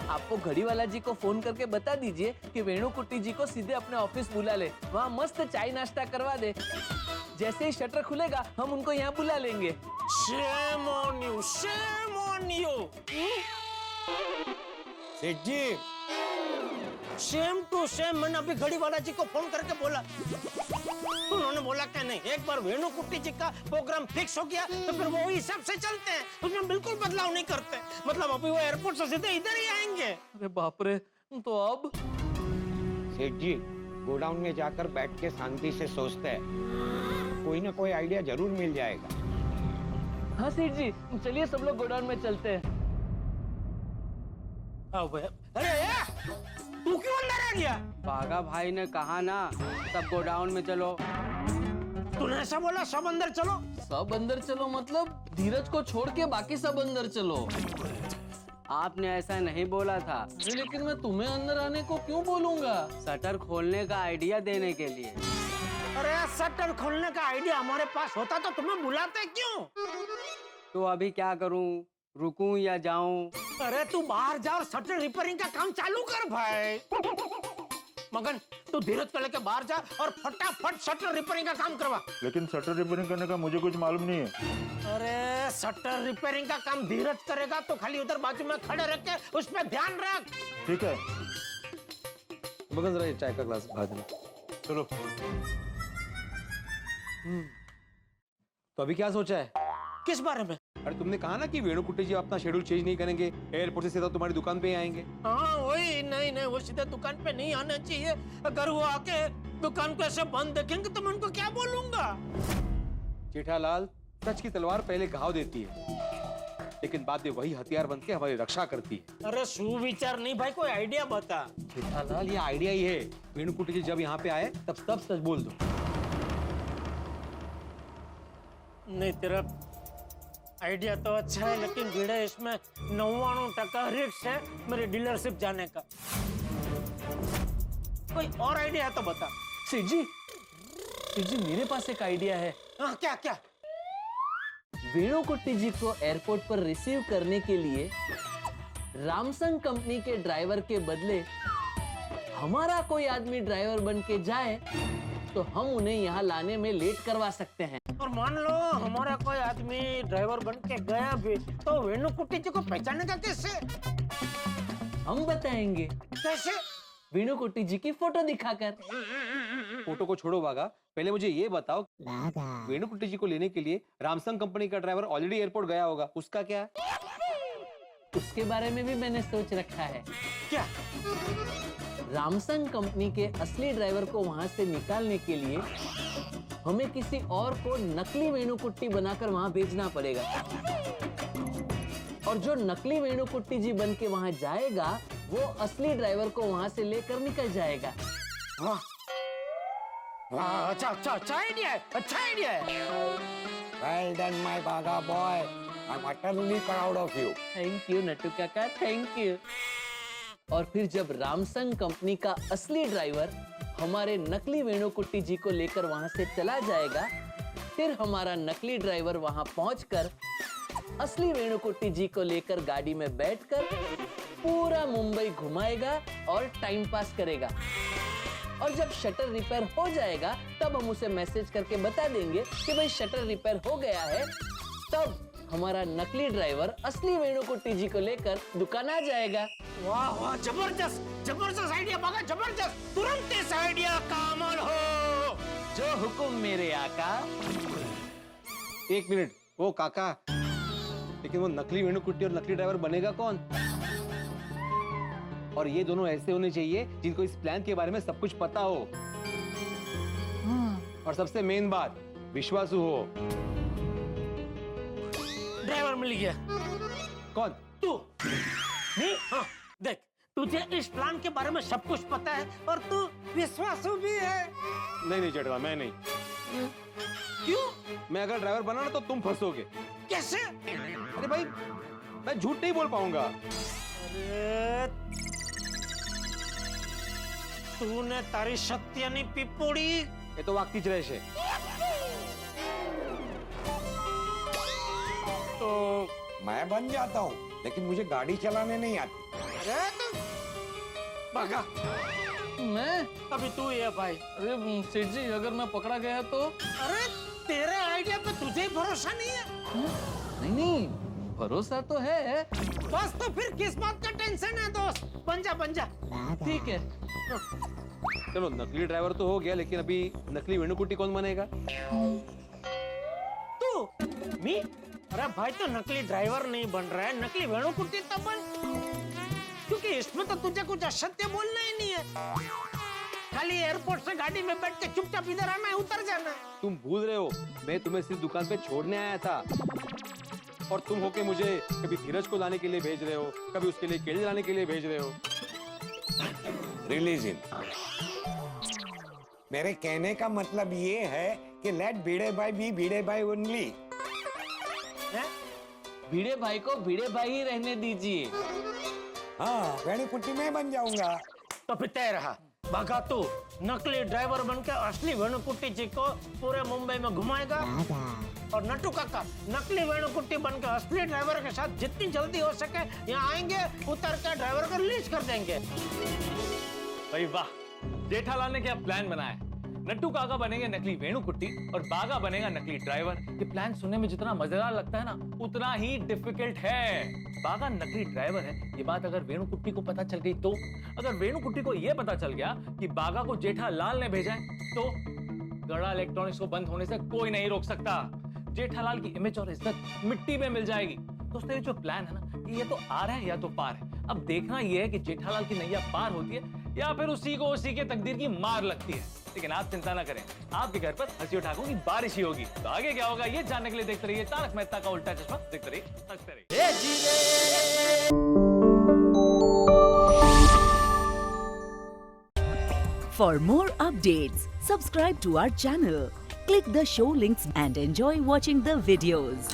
आपको घड़ी वाला जी को फोन करके बता दीजिए कि वेणुकुट्टी जी को सीधे अपने ऑफिस बुला ले, वहाँ मस्त चाय नाश्ता करवा दे। जैसे ही शटर खुलेगा हम उनको यहाँ बुला लेंगे। Shame on you, shame on you। सेठ जी, शेम टू शेम। मैंने अभी घड़ी वाला जी को फोन करके बोला, उन्होंने बोला क्या नहीं, एक बार वेणुकुट्टी जी का प्रोग्राम फिक्स हो गया तो फिर वो हिसाब से चलते हैं, उसमें बिल्कुल बदलाव नहीं करते। मतलब अभी वो एयरपोर्ट से सीधे इधर ही आएंगे। अरे बाप रे, तो अब? सेठ जी, गोडाउन में जाकर बैठ के शांति से सोचते हैं, कोई ना कोई आइडिया जरूर मिल जाएगा। हाँ सेठ जी, चलिए सब लोग गोडाउन में चलते हैं। अरे तू क्यों अंदर आ गया? बागा भाई ने कहा ना, सब गोडाउन में चलो। तूने ऐसा बोला, सब अंदर चलो? सब अंदर चलो मतलब धीरज को छोड़ के बाकी सब अंदर चलो। आपने ऐसा नहीं बोला था। लेकिन मैं तुम्हें अंदर आने को क्यों बोलूंगा? शटर खोलने का आइडिया देने के लिए। अरे शटर खोलने का आइडिया हमारे पास होता तो तुम्हें बुलाते क्यों? तो अभी क्या करूं, रुकूं या जाऊं? अरे तू बाहर जा और शटर रिपेयरिंग का काम चालू कर भाई। मगन, तू धीरज को लेके बाहर जा और फटाफट शटर रिपेयरिंग का काम करवा। लेकिन शटर रिपेयरिंग करने का मुझे कुछ मालूम नहीं है। अरे शटर रिपेयरिंग का काम धीरज करेगा, तो खाली उधर बाजू में खड़े रख के उस पर ध्यान रख। ठीक है। मगन जरा ये चाय का ग्लास भा देना। चलो। तो अभी क्या सोचा है? किस बारे में? अरे तुमने कहा ना कि वेणुकुट्टी जी अपना शेड्यूल चेंज नहीं करेंगे, एयरपोर्ट से सीधा तुम्हारी दुकान पे ही आएंगे। हाँ वही, नहीं वो सीधे दुकान पे नहीं आना चाहिए। अगर वो आके दुकान को ऐसे बंद देखेंगे तो मैं उनको क्या बोलूंगा? जेठालाल, सच की तलवार पहले घाव देती है, लेकिन बाद में वही हथियार बन के हमारी रक्षा करती है। अरे सुविचार नहीं भाई, कोई आइडिया बता। जेठालाल, ये आइडिया ही है। वेणुकुट्टी जी जब यहाँ पे आए तब सब सच बोल दो। नहीं, तेरा आइडिया तो अच्छा है, लेकिन भिड़े इसमें 99% रिस्क है मेरी डीलरशिप जाने का। कोई और आइडिया है तो बता। सेठ जी मेरे पास एक आइडिया है। हाँ, क्या? वेणुकुट्टी जी को एयरपोर्ट पर रिसीव करने के लिए रामसंग कंपनी के ड्राइवर के बदले हमारा कोई आदमी ड्राइवर बन के जाए तो हम उन्हें यहाँ लाने में लेट करवा सकते हैं। और मान लो हमारा कोई आदमी ड्राइवर बन के गया भी, तो वेणुकुट्टी जी को पहचानेगा कैसे? हम बताएंगे। कैसे? वेणुकुट्टी जी की फोटो दिखाकर। फोटो को छोड़ो बागा, पहले मुझे ये बताओ, वेणुकुट्टी जी को लेने के लिए रामसंग कंपनी का ड्राइवर ऑलरेडी एयरपोर्ट गया होगा, उसका क्या? उसके बारे में भी मैंने सोच रखा है। क्या? रामसंग कंपनी के असली ड्राइवर को वहां से निकालने के लिए हमें किसी और को नकली वेणुकुट्टी बनाकर वहां भेजना पड़ेगा, और जो नकली वेणुकुट्टी जी बन के वहां जाएगा वो असली ड्राइवर को वहां से लेकर निकल जाएगा। अच्छा आइडिया है, अच्छा आइडिया है। Well done, my Baga boy. I'm utterly proud of you. Thank you Nattu काका, थैंक यू। और फिर जब रामसंग कंपनी का असली ड्राइवर हमारे नकली वेणुकुट्टी जी को लेकर वहां से चला जाएगा, फिर हमारा नकली ड्राइवर वहां पहुंचकर असली वेणुकुट्टी जी को लेकर गाड़ी में बैठकर पूरा मुंबई घुमाएगा और टाइम पास करेगा। और जब शटर रिपेयर हो जाएगा तब हम उसे मैसेज करके बता देंगे कि भाई शटर रिपेयर हो गया है। तब हमारा नकली ड्राइवर असली वेणुकुट्टी जी को लेकर दुकान आ जाएगा। वाह वाह, जबरदस्त जबरदस्त आइडिया बागा, जबरदस्त। तुरंत इस आइडिया का अमल हो। जो हुकुम मेरे आका। एक मिनट, वो काका, लेकिन वो नकली वेणुकुट्टी और नकली ड्राइवर बनेगा कौन? और ये दोनों ऐसे होने चाहिए जिनको इस प्लान के बारे में सब कुछ पता हो। और सबसे मेन बात, विश्वासु हो। ड्राइवर मिल गया। कौन? तू। नहीं? हाँ, देख, तुझे इस प्लान के बारे में सब कुछ पता है और तू विश्वासु भी है। नहीं जेठा, मैं नहीं। क्यों? मैं अगर ड्राइवर बना ना तो तुम फंसोगे। कैसे? अरे भाई, मैं झूठ नहीं बोल पाऊंगा। अरे तूने तारी सत्यानी पिपोड़ी। ये तो वाकतीच रहेशे। तो मैं बन जाता हूँ, लेकिन मुझे गाड़ी चलाने नहीं आती। अरे तो भागा। मैं? अभी तू ये भाई। अरे सेठ जी, अगर मैं पकड़ा गया तो? अरे तेरे आइडिया पे तुझे ही भरोसा नहीं है? नहीं, भरोसा तो है। बस तो फिर किस बात का टेंशन है दोस्त? बन जा। ठीक है। चलो, नकली ड्राइवर तो हो गया, लेकिन अभी नकली वेणुकुट्टी कौन बनेगा? तू? मी? अरे भाई, तो नकली ड्राइवर नहीं बन रहा है, नकली वेणुकुट्टी तो बन, क्योंकि इसमें तो तुझे कुछ असत्य बोलना ही नहीं है। खाली एयरपोर्ट से गाड़ी में बैठ के चुपचाप इधर आना है, उतर जाना है। तुम भूल रहे हो, मैं तुम्हें सिर्फ दुकान पे छोड़ने आया था, और तुम होके मुझे कभी धीरज को लाने के लिए भेज रहे हो, कभी उसके लिए केले लाने के लिए भेज रहे हो। रिलीज इन। मेरे कहने का मतलब ये है कि लेट भिड़े भाई बी भिड़े भाई ओनली। भिड़े भाई को भिड़े भाई ही रहने दीजिए। हाँ, वेणुकुट्टी मैं बन जाऊंगा। तो फिर तय रहा, भागा तू नकली ड्राइवर बनकर असली वेणुकुट्टी जी को पूरे मुंबई में घुमाएगा, और नट्टू काका नकली वेणुकुट्टी बनकर असली ड्राइवर के साथ जितनी जल्दी हो सके यहाँ आएंगे, उतर कर ड्राइवर को रिलीज कर देंगे। भाई वाह, जेठालाल ने क्या प्लान बनाया है। नट्टू काका बनेंगे नकली वेणुकुट्टी और बागा बनेगा नकली ड्राइवर। ये प्लान सुनने में जितना मजेदार लगता है ना, उतना ही डिफिकल्ट है। बागा नकली ड्राइवर है, ये बात अगर वेणुकुट्टी को पता चल गई तो? अगर वेणुकुट्टी को ये पता चल गया कि बागा को जेठालाल ने भेजा है, तो गड़ा इलेक्ट्रॉनिक्स को बंद होने से कोई नहीं रोक सकता। जेठालाल की इमेज और इज्जत मिट्टी में मिल जाएगी। दोस्तों, ये जो प्लान है ना, ये तो आर है या तो पार है। अब देखना ये है कि जेठालाल की नैया पार होती है या फिर उसी को उसी के तकदीर की मार लगती है। लेकिन आप चिंता ना करें, आपके घर पर हंसी ठाकुर की बारिश ही होगी। तो आगे क्या होगा ये जानने के लिए देखते रहिए तारक मेहता का उल्टा चश्मा। देखते रहिए, हंसते रहिए। For more updates, subscribe to our channel, click the show links and enjoy watching the videos.